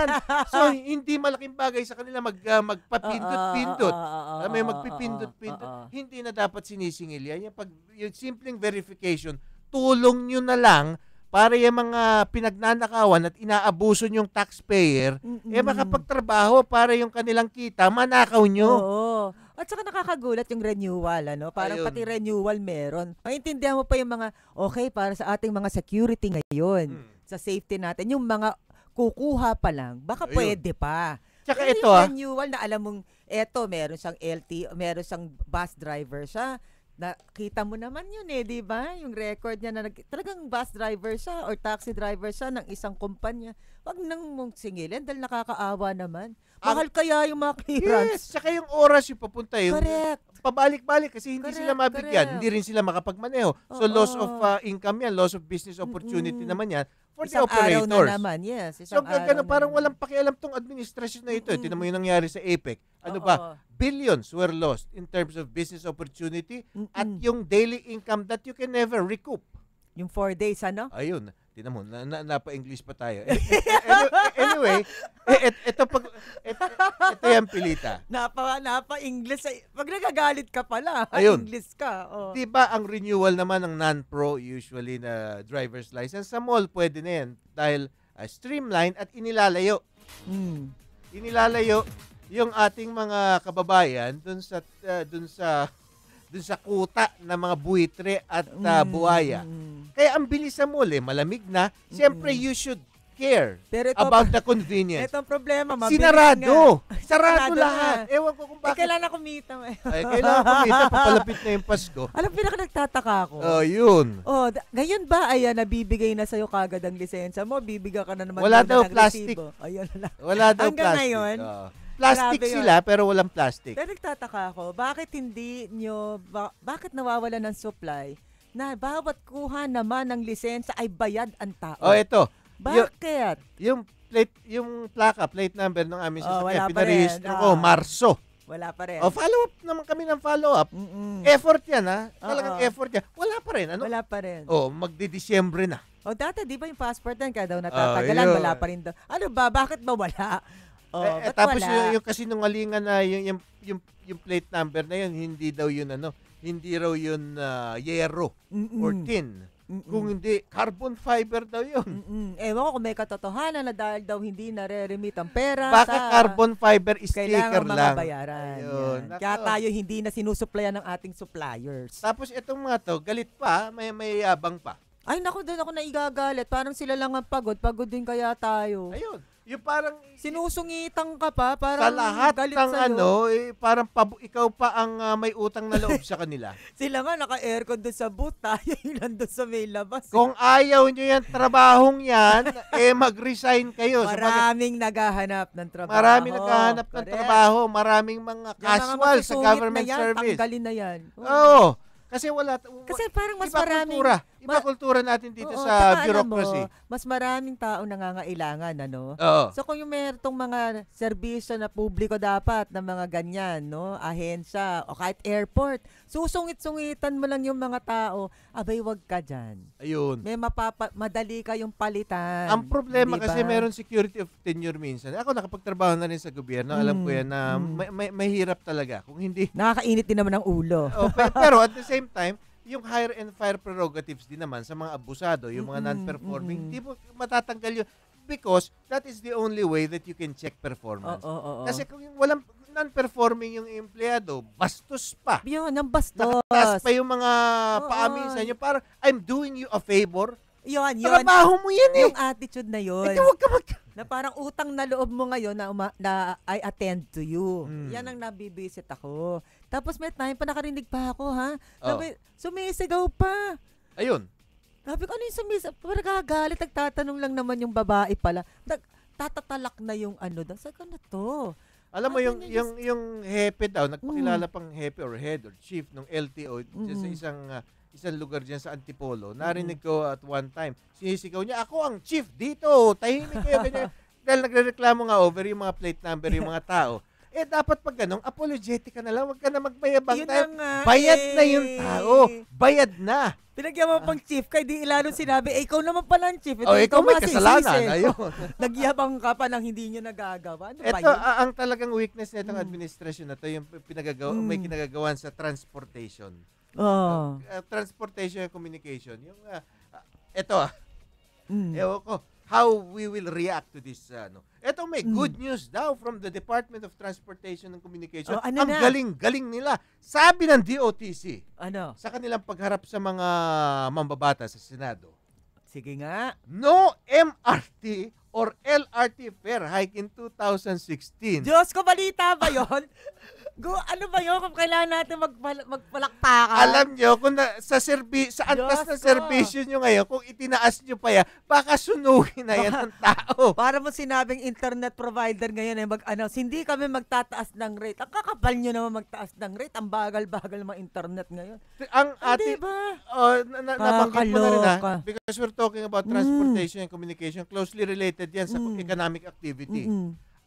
[SPEAKER 2] So, hindi malaking bagay sa kanila magpapindot-pindot. Alam mo yung magpipindot-pindot. Hindi na dapat sinisingil yan. Yung simpleng verification, tulong nyo na lang para yung mga pinagnanakawan at inaabuso yung taxpayer, makapagtrabaho para yung kanilang kita, manakaw nyo.
[SPEAKER 3] Oo. At saka nakakagulat yung renewal, Parang pati renewal meron. Maintindihan mo pa yung mga, para sa ating mga security ngayon, sa safety natin, yung mga kukuha pa lang, baka pwede pa.
[SPEAKER 2] Tsaka
[SPEAKER 3] ito renewal na alam mong, meron siyang meron siyang bus driver siya, nakita mo naman yun di ba? Yung record niya na talagang bus driver siya or taxi driver siya ng isang kumpanya. Wag nang mong singilin dahil nakakaawa naman. Mahal kaya yung mga clearance.
[SPEAKER 2] Yes, saka yung oras yung papunta yung
[SPEAKER 3] Correct.
[SPEAKER 2] pabalik-balik kasi hindi
[SPEAKER 3] Correct,
[SPEAKER 2] sila mabigyan,
[SPEAKER 3] correct.
[SPEAKER 2] hindi rin sila makapagmaneho. So
[SPEAKER 3] Oo.
[SPEAKER 2] loss of income yan, loss of business opportunity naman yan for the
[SPEAKER 3] Isang araw
[SPEAKER 2] operators.
[SPEAKER 3] na naman, yes.
[SPEAKER 2] So
[SPEAKER 3] Isang araw
[SPEAKER 2] gano'n,
[SPEAKER 3] na
[SPEAKER 2] parang
[SPEAKER 3] naman.
[SPEAKER 2] walang pakialam tong administrasyon na ito. Tingnan mo yung nangyari sa APEC. Ano
[SPEAKER 3] Oo.
[SPEAKER 2] ba? Billions were lost in terms of business opportunity at yung daily income that you can never recoup.
[SPEAKER 3] Yung 4 days, ano?
[SPEAKER 2] Ayun. Tingnan mo, napa-English pa tayo. Anyway, ito yung pilita.
[SPEAKER 3] Napa-English. Pag nagagalit ka pala,
[SPEAKER 2] Ayun.
[SPEAKER 3] English ka. Oh.
[SPEAKER 2] Di ba ang renewal naman ng non-pro usually na driver's license sa mall pwede na yan dahil streamline at inilalayo. Inilalayo yung ating mga kababayan dun sa kuta ng mga buitre at buhaya. Kaya ang bilis sa mall malamig na. Siyempre you should care
[SPEAKER 3] Pero ito,
[SPEAKER 2] about the convenience.
[SPEAKER 3] Ito ang problema, mabilis
[SPEAKER 2] Sinarado.
[SPEAKER 3] nga.
[SPEAKER 2] Sarado
[SPEAKER 3] Sarado
[SPEAKER 2] lahat.
[SPEAKER 3] na.
[SPEAKER 2] Ewan ko kung bakit.
[SPEAKER 3] Kailangan kumita.
[SPEAKER 2] Ay, kailangan kumita. Papalapit na yung Pasko.
[SPEAKER 3] Alam, pinaka nagtataka ko.
[SPEAKER 2] Oh, yun.
[SPEAKER 3] Ngayon ba, nabibigay na sa'yo kagad ang lisensya mo? Bibigyan ka na naman
[SPEAKER 2] Wala
[SPEAKER 3] muna
[SPEAKER 2] daw
[SPEAKER 3] ng
[SPEAKER 2] plastic.
[SPEAKER 3] resibo. Ayun na lang.
[SPEAKER 2] Wala daw
[SPEAKER 3] Hanggang
[SPEAKER 2] plastic.
[SPEAKER 3] ngayon,
[SPEAKER 2] Plastic
[SPEAKER 3] grabe
[SPEAKER 2] sila pero walang plastic.
[SPEAKER 3] Pero nagtataka ako, bakit nawawala ng supply na bawat kuha naman ng lisensya ay bayad ang tao?
[SPEAKER 2] Oh, ito.
[SPEAKER 3] Bakit?
[SPEAKER 2] Yung plate number ng aming
[SPEAKER 3] wala
[SPEAKER 2] sasakyan,
[SPEAKER 3] pa
[SPEAKER 2] pinarehistro
[SPEAKER 3] rin.
[SPEAKER 2] ko, Marso.
[SPEAKER 3] Wala pa rin.
[SPEAKER 2] Follow up naman kami ng follow up. Effort yan, ha? Talagang effort yan. Wala pa rin. Ano?
[SPEAKER 3] Wala pa rin.
[SPEAKER 2] Magdi-Disyembre na.
[SPEAKER 3] Dati, di ba yung passport yan, kaya daw natatagalan,
[SPEAKER 2] yun.
[SPEAKER 3] wala pa rin daw. Ano ba? Bakit ba wala? Ba't
[SPEAKER 2] Tapos
[SPEAKER 3] wala?
[SPEAKER 2] yung kasinungalingan na yung plate number na yun, hindi daw yun hindi raw yun yero or tin. Kung hindi, carbon fiber daw yun.
[SPEAKER 3] Ewan ko kung may katotohanan na dahil daw hindi nare-remit ang pera
[SPEAKER 2] Baka carbon fiber sticker
[SPEAKER 3] kailangan
[SPEAKER 2] lang.
[SPEAKER 3] mga bayaran.
[SPEAKER 2] Ayun.
[SPEAKER 3] Yan. Kaya tayo hindi na sinusuplayan ng ating suppliers.
[SPEAKER 2] Tapos itong mga to, galit pa, may yabang pa.
[SPEAKER 3] Ay, naku, doon ako naigagalit. Parang sila lang ang pagod. Pagod din kaya tayo.
[SPEAKER 2] Ayun. Yung parang
[SPEAKER 3] sinusungitan ka pa, parang
[SPEAKER 2] sa lahat
[SPEAKER 3] galit
[SPEAKER 2] ng
[SPEAKER 3] sa'yo.
[SPEAKER 2] parang ikaw pa ang may utang na loob sa kanila.
[SPEAKER 3] Sila nga naka-aircon doon sa booth, tayo yung nandun sa may labas.
[SPEAKER 2] Kung ayaw nyo yan, trabahong yan, mag-resign kayo.
[SPEAKER 3] Maraming naghahanap ng trabaho.
[SPEAKER 2] Maraming naghahanap ng
[SPEAKER 3] Correct.
[SPEAKER 2] trabaho. Maraming mga casual sa government
[SPEAKER 3] na yan,
[SPEAKER 2] service.
[SPEAKER 3] Tanggalin na yan.
[SPEAKER 2] Oo. Kasi
[SPEAKER 3] Kasi parang mas
[SPEAKER 2] iba
[SPEAKER 3] maraming
[SPEAKER 2] Iba kultura natin dito
[SPEAKER 3] Oo,
[SPEAKER 2] sa
[SPEAKER 3] tsaka
[SPEAKER 2] bureaucracy.
[SPEAKER 3] Alam mo, mas maraming tao nangangailangan, ano?
[SPEAKER 2] Oo.
[SPEAKER 3] So kung yung merong mga serbisyo na publiko dapat na mga ganyan, no? Ahensya o kahit airport, susungit-sungitan mo lang yung mga tao, abay wag ka dyan.
[SPEAKER 2] Ayun.
[SPEAKER 3] May madali kayong palitan.
[SPEAKER 2] Ang problema
[SPEAKER 3] diba?
[SPEAKER 2] kasi meron security of tenure minsan. Ako nakapagtrabaho na rin sa gobyerno. Alam ko yan na mahirap talaga. Kung hindi...
[SPEAKER 3] Nakakainit din naman ang ulo.
[SPEAKER 2] Pero at the same time, yung hire and fire prerogatives din naman sa mga abusado, yung mga non-performing, hindi mo matatanggal yun because that is the only way that you can check performance. Kasi kung yung walang non-performing yung empleyado, bastos pa.
[SPEAKER 3] Yun, ang bastos.
[SPEAKER 2] Nakataas pa yung mga paaminsan nyo. Parang, I'm doing you a favor.
[SPEAKER 3] Yun.
[SPEAKER 2] Trabaho mo yan eh.
[SPEAKER 3] Yung attitude na yun.
[SPEAKER 2] Hindi, huwag ka
[SPEAKER 3] na parang utang na loob mo ngayon na I attend to you. Yan ang nabibisit ako. Tapos may time pa nakarinig pa ako, ha? Sabi, sumisigaw pa.
[SPEAKER 2] Ayun.
[SPEAKER 3] Sabi ko, ano yung sumisigaw? Parang kagalit, nagtatanong lang naman yung babae pala. Tatatalak na yung ano daw. Sabi ko, ano to?
[SPEAKER 2] Alam mo yung hepe daw, nagpakilala pang hepe or head or chief ng LTO sa isang lugar diyan sa Antipolo. Narinig ko at one time, sinisigaw niya, ako ang chief dito, tahimik kayo, ganyan. Dahil nagrereklamo nga over yung mga plate number, yung mga tao. Dapat pag ganun, apologetic ka na lang, wag ka na magbayabang tayo. Bayad na yung tao. Bayad na.
[SPEAKER 3] Pinagyan mo pang chief ka, di ilalong sinabi, ikaw naman pala ang chief.
[SPEAKER 2] Ikaw may kasalanan. Ayun.
[SPEAKER 3] Nagyabang ka pa nang hindi niya nagagawa. Ano
[SPEAKER 2] ito, ang talagang weakness nitong administrasyon na to, yung may kinagagawan sa transportation. Transportation and communication. Yung, ewan ko, how we will react to this. Ito may good news daw from the Department of Transportation and Communication. Ang galing-galing nila. Sabi ng DOTC, sa kanilang pagharap sa mga mambabata sa Senado.
[SPEAKER 3] Sige nga.
[SPEAKER 2] No MRT or LRT fare hike in 2016.
[SPEAKER 3] Diyos ko, balita ba yun? Ano ba yun kung kailangan natin magpalakpakan?
[SPEAKER 2] Alam nyo, kung sa antas
[SPEAKER 3] Diyos
[SPEAKER 2] na
[SPEAKER 3] ko.
[SPEAKER 2] serbisyo nyo ngayon, kung itinaas nyo pa yan, baka sunugin na yan ng tao.
[SPEAKER 3] Para mo sinabing internet provider ngayon ay mag-announce, hindi kami magtataas ng rate. Ang kakapal nyo naman magtaas ng rate. Ang bagal-bagal mga internet ngayon.
[SPEAKER 2] Ang
[SPEAKER 3] Hindi
[SPEAKER 2] ating,
[SPEAKER 3] ba?
[SPEAKER 2] nabanggit mo na rin
[SPEAKER 3] Kakaloka.
[SPEAKER 2] because we're talking about transportation and communication, closely related yan sa economic activity.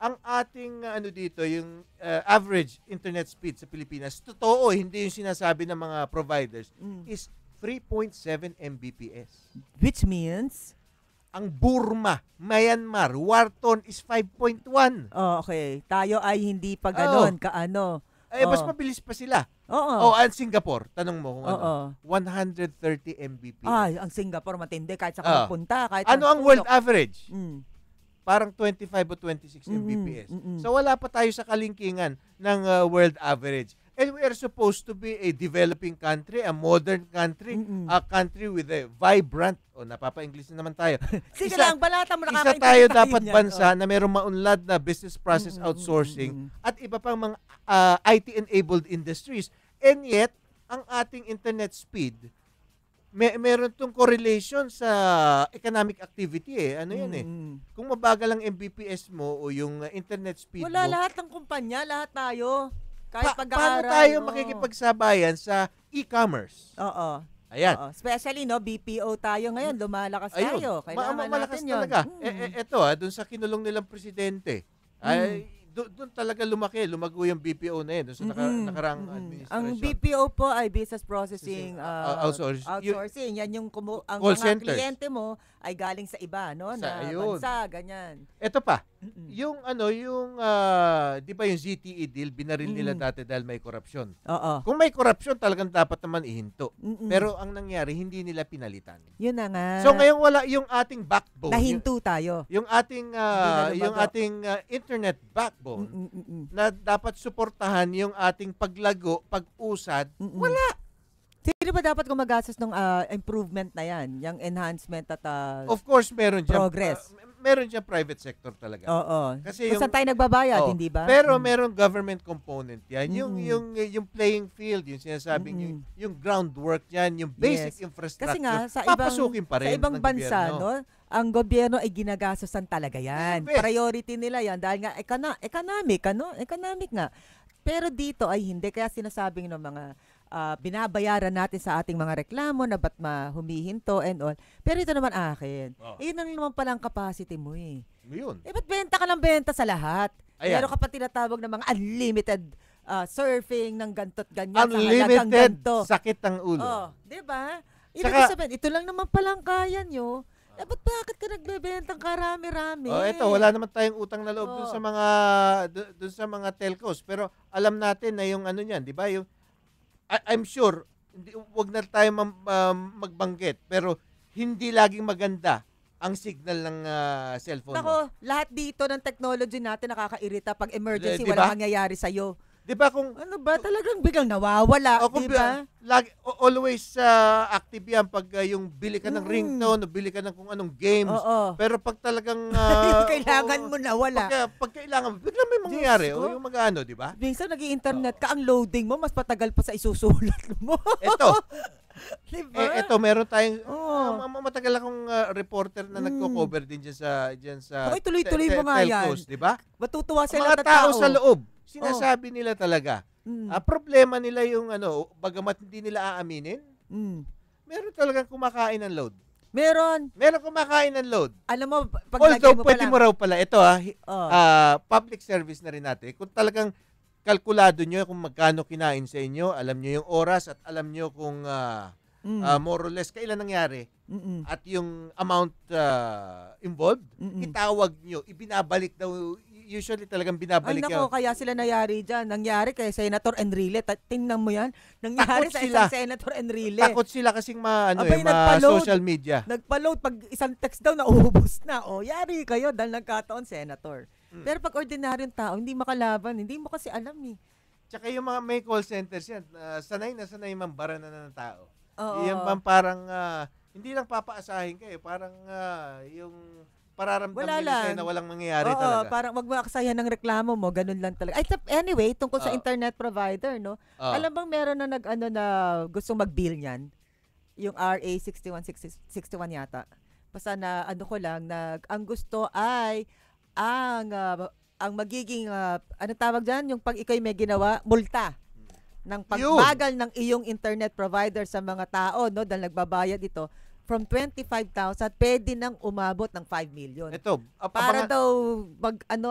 [SPEAKER 2] Ang ating dito, yung average internet speed sa Pilipinas, totoo, hindi yung sinasabi ng mga providers, is 3.7 Mbps.
[SPEAKER 3] Which means?
[SPEAKER 2] Ang Burma, Myanmar, Wharton is 5.1.
[SPEAKER 3] Oh, okay. Tayo ay hindi pa ganon, kaano.
[SPEAKER 2] Mas mabilis pa sila.
[SPEAKER 3] Oo.
[SPEAKER 2] Ang Singapore, tanong mo kung ano. 130 Mbps.
[SPEAKER 3] Ay, ang Singapore matindi kahit sa kapunta, kahit
[SPEAKER 2] ano ang world average? Parang 25 o 26 Mbps. So wala pa tayo sa kalingkingan ng world average. And we are supposed to be a developing country, a modern country, a country with a vibrant, napapa-English na naman tayo.
[SPEAKER 3] Sige lang, balata mo,
[SPEAKER 2] Isa tayo dapat bansa na mayroong maunlad na business process outsourcing at iba pang mga IT-enabled industries. And yet, ang ating internet speed, meron tong correlation sa economic activity Ano yan Kung mabagal ang Mbps mo o yung internet speed
[SPEAKER 3] wala
[SPEAKER 2] mo.
[SPEAKER 3] lahat ng kumpanya, lahat tayo. Kahit
[SPEAKER 2] Paano tayo makikipagsabayan sa e-commerce?
[SPEAKER 3] Oo.
[SPEAKER 2] Ayan.
[SPEAKER 3] Oo. Especially, BPO tayo ngayon, lumalakas tayo. Kailangan
[SPEAKER 2] malakas
[SPEAKER 3] natin yun.
[SPEAKER 2] talaga. Eto dun sa kinulong nilang presidente, ay doon talaga lumago yung BPO na yun, doon sa nakaraang administrasyon.
[SPEAKER 3] Ang BPO po ay business processing outsourcing. Yan yung ang
[SPEAKER 2] call
[SPEAKER 3] mga
[SPEAKER 2] centers.
[SPEAKER 3] kliyente mo ay galing sa iba, no? Na bansa, ganyan.
[SPEAKER 2] Ito pa, yung di ba yung ZTE deal, binaril nila dati dahil may korupsyon.
[SPEAKER 3] Oo.
[SPEAKER 2] Kung may korupsyon, talagang dapat naman ihinto. Pero ang nangyari, hindi nila pinalitan.
[SPEAKER 3] Yun na nga.
[SPEAKER 2] So ngayon wala yung ating backbone.
[SPEAKER 3] Nahinto tayo.
[SPEAKER 2] Yung ating internet backbone na dapat suportahan yung ating paglago, pag-usad, wala.
[SPEAKER 3] Sino ba dapat gumagastos ng improvement na yan? Yung enhancement at
[SPEAKER 2] of course, meron dyan.
[SPEAKER 3] Progress.
[SPEAKER 2] Meron dyan private sector talaga.
[SPEAKER 3] Oo.
[SPEAKER 2] Kasi
[SPEAKER 3] kung saan tayo nagbabayad, hindi ba?
[SPEAKER 2] Pero meron government component yan. Yung playing field, yung sinasabing yung groundwork yan, yung basic infrastructure.
[SPEAKER 3] Kasi nga,
[SPEAKER 2] papasukin pa rin
[SPEAKER 3] sa ibang bansa, ang gobyerno ay ginagastosan talaga yan. Priority nila yan dahil nga economic nga. Pero dito ay hindi. Kaya sinasabing ng mga binabayaran natin sa ating mga reklamo na ba't humihinto and all. Pero ito naman akin. Yun ang naman palang capacity mo
[SPEAKER 2] Yun.
[SPEAKER 3] Ba't benta ka ng benta sa lahat?
[SPEAKER 2] Ayan.
[SPEAKER 3] Meron ka pa tinatawag ng mga unlimited surfing ng ganto't ganyan.
[SPEAKER 2] Unlimited sakit ng ulo.
[SPEAKER 3] Diba? Ibig sabihin, ito lang naman palang kaya nyo. Bakit ka nagbebentang karami-rami?
[SPEAKER 2] Ito, wala naman tayong utang na loob dun sa mga telcos. Pero alam natin na yung niyan, di ba? I'm sure, wag na tayo magbanggit, pero hindi laging maganda ang signal ng cellphone mo.
[SPEAKER 3] Lahat dito ng technology natin nakakairita pag emergency,
[SPEAKER 2] diba?
[SPEAKER 3] walang mangyayari sa'yo.
[SPEAKER 2] Di ba kung...
[SPEAKER 3] Ano ba? Talagang biglang nawawala, di ba?
[SPEAKER 2] Always active yan pag yung bili ka ng ringtone o bili ka ng kung anong games. Pero pag talagang...
[SPEAKER 3] kailangan mo na wala.
[SPEAKER 2] Pag kailangan mo, biglang may mangyayari. O yung mag-ano, di ba?
[SPEAKER 3] Minsan nag-i-internet ka, ang loading mo, mas patagal pa sa isusulat mo.
[SPEAKER 2] Ito.
[SPEAKER 3] Diba?
[SPEAKER 2] Ito, meron tayong... matagal akong reporter na nagko-cover din dyan sa
[SPEAKER 3] tuloy-tuloy mo nga yan.
[SPEAKER 2] Telcos, di ba?
[SPEAKER 3] Matutuwa sila
[SPEAKER 2] mga tao sa loob. Sinasabi nila talaga. Problema nila yung bagamat hindi nila aaminin, meron talagang kumakain ng load. Meron kumakain ng load.
[SPEAKER 3] Alam mo,
[SPEAKER 2] although pwede mo raw pala, ito public service na rin natin. Kung talagang kalkulado nyo kung magkano kinain sa inyo, alam nyo yung oras at alam nyo kung more or less kailan nangyari at yung amount involved, itawag nyo, ibinabalik daw. Usually talagang binabalik
[SPEAKER 3] yun. Kaya sila nangyari dyan. Nangyari kay Senator Enrile. Tingnan mo yan. Nangyari sa isang Senator Enrile.
[SPEAKER 2] Takot sila kasing social media.
[SPEAKER 3] Nagpa-load. Pag isang text daw, nauubos na. Yari kayo dahil nagkataon, Senator. Pero pag ordinaryong tao, hindi makalaban. Hindi mo kasi alam
[SPEAKER 2] Tsaka yung mga may call centers yan, sanay mambara na ng tao.
[SPEAKER 3] Oo.
[SPEAKER 2] Yung parang, hindi lang papaasahin kayo. Parang pararamdam
[SPEAKER 3] Wala
[SPEAKER 2] nila sa'yo
[SPEAKER 3] lang.
[SPEAKER 2] na walang mangyayari
[SPEAKER 3] Oo,
[SPEAKER 2] talaga.
[SPEAKER 3] parang wag mo aksayan ng reklamo mo, ganun lang talaga. Ay, anyway, tungkol sa internet provider, no? Alam bang meron na na gustong mag-bill niyan? Yung RA 6161 yata. Basta na ko lang ang gusto ay ang magiging ano tawag diyan, yung pag ikay may ginawa, multa ng pagbagal ng iyong internet provider sa mga tao, no, dahil nagbabayad ito from 25,000 pwede nang umabot ng 5 million.
[SPEAKER 2] Ito,
[SPEAKER 3] Para daw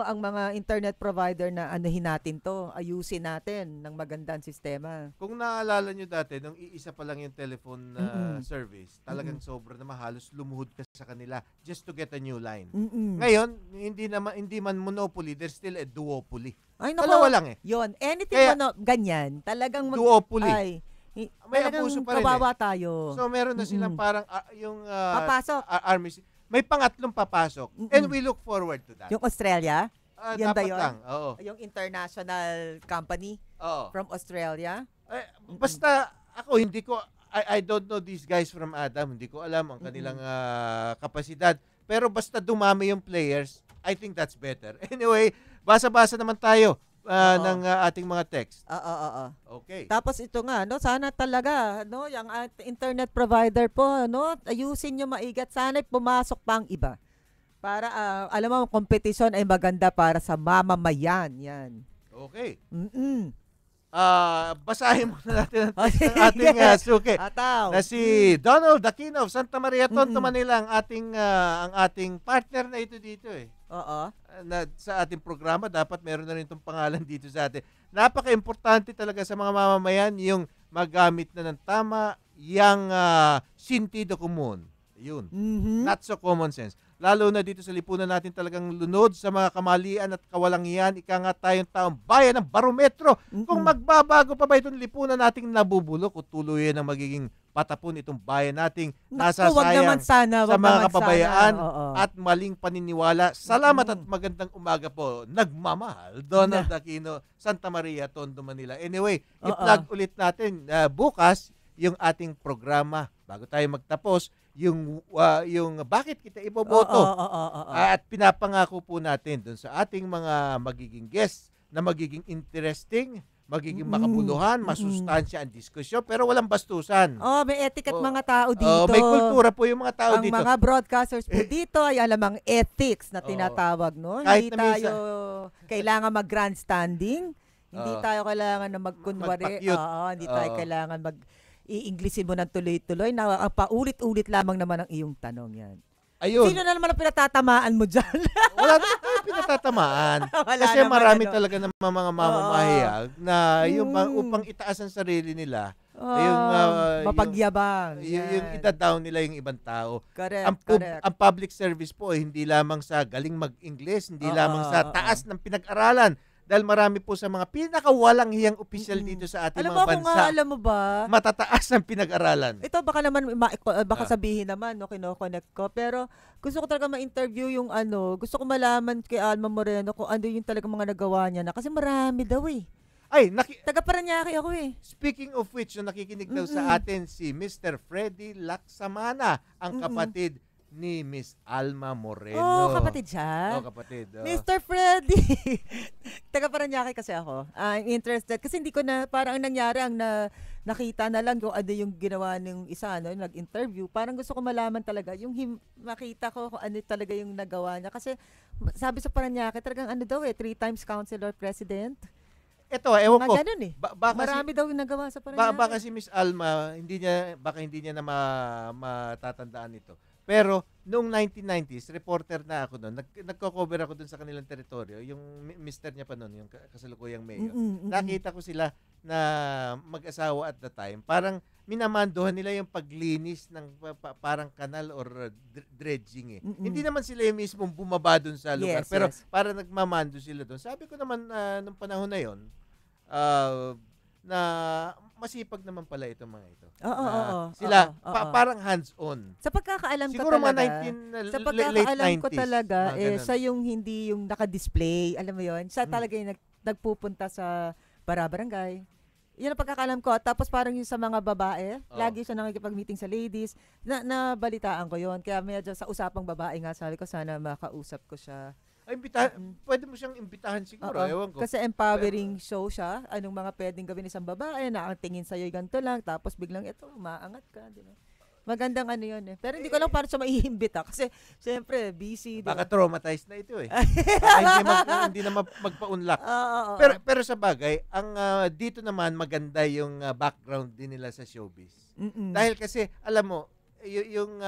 [SPEAKER 3] ang mga internet provider na anuhin natin to, ayusin natin ng magandang sistema.
[SPEAKER 2] Kung naalala nyo dati, nung iisa pa lang yung telephone service, talagang sobra naman, halos lumuhod ka sa kanila just to get a new line. Ngayon, hindi man monopoly, there's still a duopoly.
[SPEAKER 3] Ay, naku,
[SPEAKER 2] dalawa lang eh.
[SPEAKER 3] Yun, anything
[SPEAKER 2] Kaya,
[SPEAKER 3] ganyan, talagang
[SPEAKER 2] duopoly. May
[SPEAKER 3] talagang
[SPEAKER 2] abuso pa rin
[SPEAKER 3] kawawa tayo.
[SPEAKER 2] So meron na silang parang yung
[SPEAKER 3] papasok.
[SPEAKER 2] army. May pangatlong papasok. And we look forward to that.
[SPEAKER 3] Yung Australia? Yan ba
[SPEAKER 2] dapat
[SPEAKER 3] yun?
[SPEAKER 2] lang. Oo.
[SPEAKER 3] Yung international company from Australia?
[SPEAKER 2] Basta ako hindi ko I don't know these guys from Adam. Hindi ko alam ang kanilang kapasidad. Pero basta dumami yung players, I think that's better. Anyway, basa-basa naman tayo ng ating mga text. Okay.
[SPEAKER 3] Tapos ito nga, no, sana talaga, no, yung internet provider po, no, ayusin nyo maigat. Sana pumasok pa ang iba. Para, alam mo, kompetisyon ay maganda para sa mamamayan. Yan.
[SPEAKER 2] Okay. Basahin muna natin ang ating suki.
[SPEAKER 3] Ataw.
[SPEAKER 2] Na si Donald Aquino of Santa Maria Tonto, Manila, ang ating partner na ito dito eh. Na sa ating programa dapat meron na rin itong pangalan dito sa atin. Napaka-importante talaga sa mga mamamayan yung magamit na ng tama yung sentido común. Yun. Not so common sense. Lalo na dito sa lipunan natin talagang lunod sa mga kamalian at kawalangian. Ika nga tayong taong bayan ng barometro. Kung magbabago pa ba itong lipunan nating nabubulok o tuluyan ang magiging patapon itong bayan nating nasasayang sa mga kababayaan at maling paniniwala. Salamat at magandang umaga po. Nagmamahal, Donald Aquino, Santa Maria, Tondo, Manila. Anyway, i-plug ulit natin bukas yung ating programa bago tayo magtapos. Yung bakit kita iboboto. At pinapangako po natin dun sa ating mga magiging guests na magiging interesting, magiging makabuluhan, masustansya ang diskusyon, pero walang bastusan.
[SPEAKER 3] May etiquette mga tao dito.
[SPEAKER 2] May kultura po yung mga tao dito.
[SPEAKER 3] Ang mga broadcasters po dito ay alamang ethics na tinatawag, no? Hindi tayo kailangan mag-grandstanding. Hindi tayo kailangan na magkunwari. Hindi tayo kailangan i-Englishin mo ng tuloy-tuloy na paulit-ulit lamang naman ang iyong tanong yan.
[SPEAKER 2] Ayun.
[SPEAKER 3] Sino na naman ang pinatatamaan mo dyan?
[SPEAKER 2] Wala naman tayo pinatatamaan. Kasi marami talaga ng mga mamamahayag na yung upang itaas ang sarili nila,
[SPEAKER 3] mapagyabang.
[SPEAKER 2] Yung ita-down nila yung ibang tao.
[SPEAKER 3] Correct,
[SPEAKER 2] Ang public service po hindi lamang sa galing mag-Ingles, hindi lamang sa taas ng pinag-aralan. Dahil marami po sa mga pinakawalang hiyang opisyal dito sa ating mga bansa.
[SPEAKER 3] Alam mo ba?
[SPEAKER 2] Matataas ang pinag-aralan.
[SPEAKER 3] Ito baka naman baka sabihin naman no, kino-connect ko, pero gusto ko talaga ma-interview yung gusto ko malaman kay Alma Moreno kung ano yung talagang mga nagawa niya na kasi marami daw eh.
[SPEAKER 2] Ay,
[SPEAKER 3] taga Paranaque ako eh.
[SPEAKER 2] Speaking of which, nakikinig daw sa atin si Mr. Freddy Laksamana, ang kapatid ni Miss Alma Moreno.
[SPEAKER 3] Kapatid siya?
[SPEAKER 2] Kapatid.
[SPEAKER 3] Mr. Freddy. Taga Paranaque kasi ako. I'm interested. Kasi hindi ko na, parang nangyari ang nakita na lang kung ano yung ginawa ng isa, nag-interview. Parang gusto ko malaman talaga, yung makita ko kung ano talaga yung nagawa niya. Kasi sabi sa Paranaque, talagang 3 times councilor president.
[SPEAKER 2] Ito, ewan ko.
[SPEAKER 3] Ganun eh. Marami daw yung nagawa sa Paranaque.
[SPEAKER 2] Baka si Miss Alma, hindi niya na matatandaan ito. Pero, noong 1990s, reporter na ako noon, nagko-cover ako doon sa kanilang teritoryo, yung mister niya pa noon, yung kasalukuyang mayor. Nakita ko sila na mag-asawa at the time. Parang minamandohan nila yung paglinis ng parang kanal or dredging eh. Hindi naman sila yung mismong bumaba doon sa lugar, pero parang nagmamando sila doon. Sabi ko naman, nung panahon na yon, na masipag naman pala itong mga ito. Sila, parang hands-on.
[SPEAKER 3] Sa pagkakaalam
[SPEAKER 2] siguro
[SPEAKER 3] ko talaga,
[SPEAKER 2] sa pagkakaalam
[SPEAKER 3] ko talaga, siya yung hindi yung naka-display, alam mo yon, siya talaga yung nagpupunta sa barabarangay, Yan ang pagkakalam ko. Tapos parang yung sa mga babae,
[SPEAKER 2] Oh.
[SPEAKER 3] lagi siya nakikipag-meeting sa ladies. Nabalitaan ko yon. Kaya medyo sa usapang babae nga, sabi ko sana makausap ko siya.
[SPEAKER 2] Ay, pwede mo siyang imbitahan siguro.
[SPEAKER 3] Oo.
[SPEAKER 2] Ewan ko.
[SPEAKER 3] Kasi empowering show siya. Anong mga pwedeng gawin isang babae na ang tingin sa'yo ganito lang. Tapos biglang ito, maangat ka. Di ba? Magandang ano yun eh. Pero hindi ko lang paano siya maiimbita. Kasi siyempre, busy.
[SPEAKER 2] Baka traumatized na ito eh. Baka hindi na magpa-unlock.
[SPEAKER 3] Oo.
[SPEAKER 2] Pero sa bagay, ang dito naman maganda yung background din nila sa showbiz.
[SPEAKER 3] Mm-mm.
[SPEAKER 2] Dahil kasi, alam mo, yung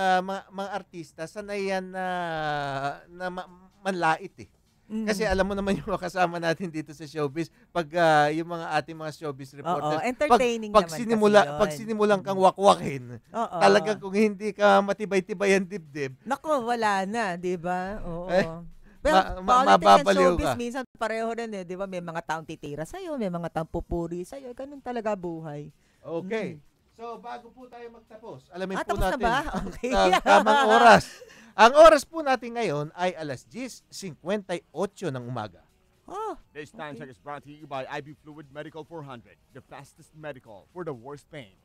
[SPEAKER 2] mga artista, sanay yan na manlait eh.
[SPEAKER 3] Mm-mm.
[SPEAKER 2] Kasi alam mo naman yung mga kasama natin dito sa showbiz, pag yung mga ating mga showbiz reporters,
[SPEAKER 3] Oo, entertaining
[SPEAKER 2] pag
[SPEAKER 3] naman kasi yun.
[SPEAKER 2] pag sinimulan kang wakwakin,
[SPEAKER 3] Oo.
[SPEAKER 2] talagang kung hindi ka matibay-tibay ang dibdib,
[SPEAKER 3] Nako, wala na, di ba? Oo.
[SPEAKER 2] Eh,
[SPEAKER 3] Pero politics and
[SPEAKER 2] mababaliw
[SPEAKER 3] showbiz,
[SPEAKER 2] ka.
[SPEAKER 3] minsan pareho rin eh. Di ba? May mga taong titira sa'yo, may mga taong pupuri sa'yo. Ganun talaga buhay.
[SPEAKER 2] Okay. So, bago po tayo magtapos, alamin po
[SPEAKER 3] Tapos na
[SPEAKER 2] natin
[SPEAKER 3] ba?
[SPEAKER 2] ang
[SPEAKER 3] Okay.
[SPEAKER 2] tamang oras. Ang oras po natin ngayon ay alas 10:58 ng umaga.
[SPEAKER 3] Oh,
[SPEAKER 10] This time check is brought to you by IB Fluid Medical 400, the fastest medical for the worst pain.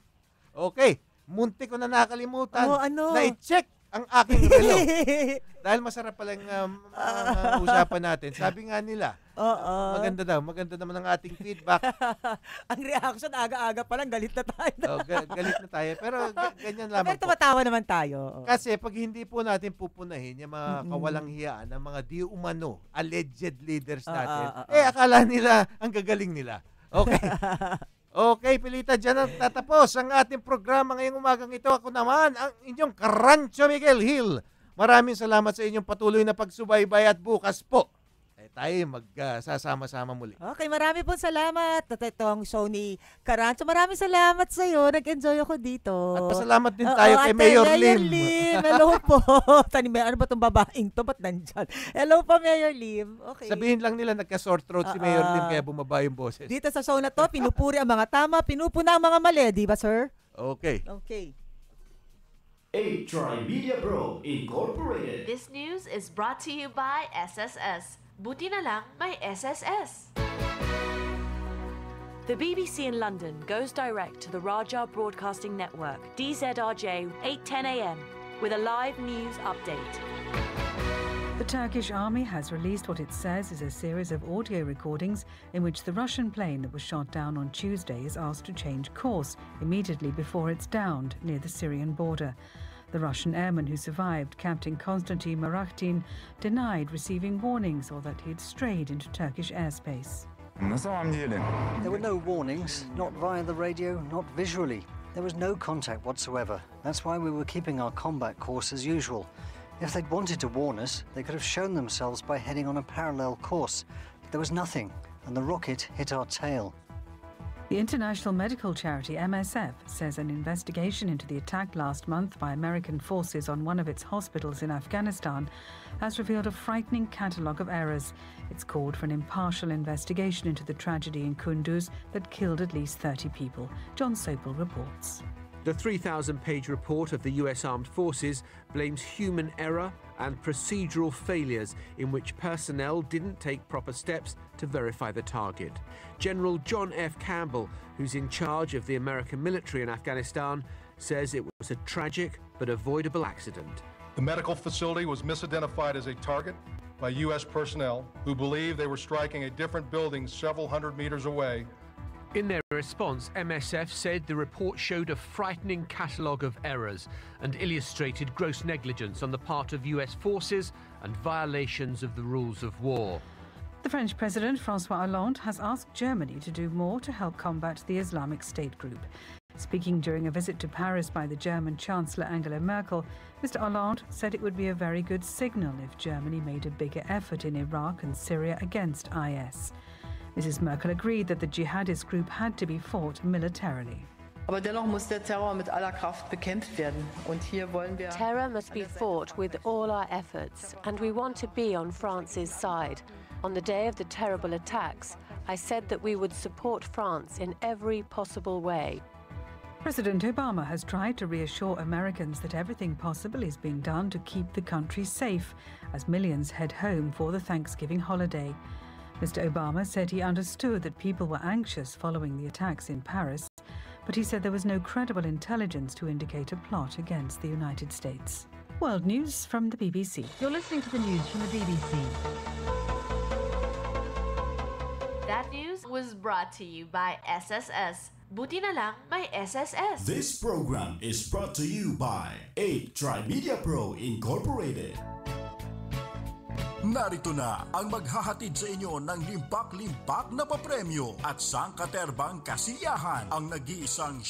[SPEAKER 2] Okay. Munti ko na nakalimutan
[SPEAKER 3] ano?
[SPEAKER 2] na i-check ang aking relo. Dahil masarap palang usapan natin. Sabi nga nila,
[SPEAKER 3] Oo.
[SPEAKER 2] maganda naman ang ating feedback.
[SPEAKER 3] Ang reaction, aga-aga pa lang, galit na tayo.
[SPEAKER 2] Galit na tayo. Pero ganyan lamang
[SPEAKER 3] Pero
[SPEAKER 2] po.
[SPEAKER 3] tumatawa naman tayo.
[SPEAKER 2] Kasi pag hindi po natin pupunahin yung mga kawalang hiyaan, ang mga di umano, alleged leaders natin, akala nila ang gagaling nila. Okay. Okay, Pilita, dyan ang tatapos ang ating programa ngayong umagang ito. Ako naman, ang inyong Karancho Miguel Hill. Maraming salamat sa inyong patuloy na pagsubaybay at bukas po tayo magsasama-sama muli.
[SPEAKER 3] Okay, marami po salamat. At itong show ni Karancho, maraming salamat sa iyo. Nag-enjoy ako dito.
[SPEAKER 2] At pasalamat din tayo kay Mayor Lim.
[SPEAKER 3] Hello po. Ano ba itong babaeng to? Ba't nandyan? Hello po, Mayor Lim. Okay.
[SPEAKER 2] Sabihin lang nila nagka-sore throat si Mayor Lim kaya bumaba yung boses.
[SPEAKER 3] Dito sa show na to, pinupuri ang mga tama, pinupuna ang mga mali. Di ba, sir?
[SPEAKER 2] Okay.
[SPEAKER 3] Okay.
[SPEAKER 1] A Trimedia Pro Incorporated.
[SPEAKER 11] This news is brought to you by SSS. Buti na lang may SSS. The BBC in London goes direct to the Raja Broadcasting Network, DZRJ, 8:10 a.m. with a live news update.
[SPEAKER 12] The Turkish army has released what it says is a series of audio recordings in which the Russian plane that was shot down on Tuesday is asked to change course immediately before it's downed near the Syrian border. The Russian airman who survived, Captain Konstantin Marakhtin, denied receiving warnings or that he'd strayed into Turkish airspace.
[SPEAKER 13] There were no warnings, not via the radio, not visually. There was no contact whatsoever. That's why we were keeping our combat course as usual. If they'd wanted to warn us, they could have shown themselves by heading on a parallel course. But there was nothing, and the rocket hit our tail.
[SPEAKER 12] The international medical charity MSF says an investigation into the attack last month by American forces on one of its hospitals in Afghanistan has revealed a frightening catalogue of errors. It's called for an impartial investigation into the tragedy in Kunduz that killed at least 30 people. John Sopel reports.
[SPEAKER 14] The 3,000-page report of the US Armed Forces blames human error and procedural failures in which personnel didn't take proper steps to verify the target. General John F. Campbell, who's in charge of the American military in Afghanistan, says it was a tragic but avoidable accident.
[SPEAKER 15] The medical facility was misidentified as a target by U.S. personnel who believed they were striking a different building several hundred meters away.
[SPEAKER 14] In their response, MSF said the report showed a frightening catalogue of errors and illustrated gross negligence on the part of US forces and violations of the rules of war.
[SPEAKER 12] The French President François Hollande has asked Germany to do more to help combat the Islamic State group. Speaking during a visit to Paris by the German Chancellor Angela Merkel, Mr. Hollande said it would be a very good signal if Germany made a bigger effort in Iraq and Syria against IS. Mrs. Merkel agreed that the jihadist group had to be fought militarily.
[SPEAKER 16] Terror must be fought with all our efforts, and we want to be on France's side. On the day of the terrible attacks, I said that we would support France in every possible way.
[SPEAKER 12] President Obama has tried to reassure Americans that everything possible is being done to keep the country safe as millions head home for the Thanksgiving holiday. Mr. Obama said he understood that people were anxious following the attacks in Paris, but he said there was no credible intelligence to indicate a plot against the United States. World News from the BBC.
[SPEAKER 17] You're listening to the news from the BBC.
[SPEAKER 18] That news was brought to you by SSS. Buti na lang may SSS.
[SPEAKER 1] This program is brought to you by 8 Trimedia Pro Incorporated. Narito na ang maghahatid sa inyo ng limpak-limpak na papremyo at sangkaterbang kasiyahan, ang nag-iisang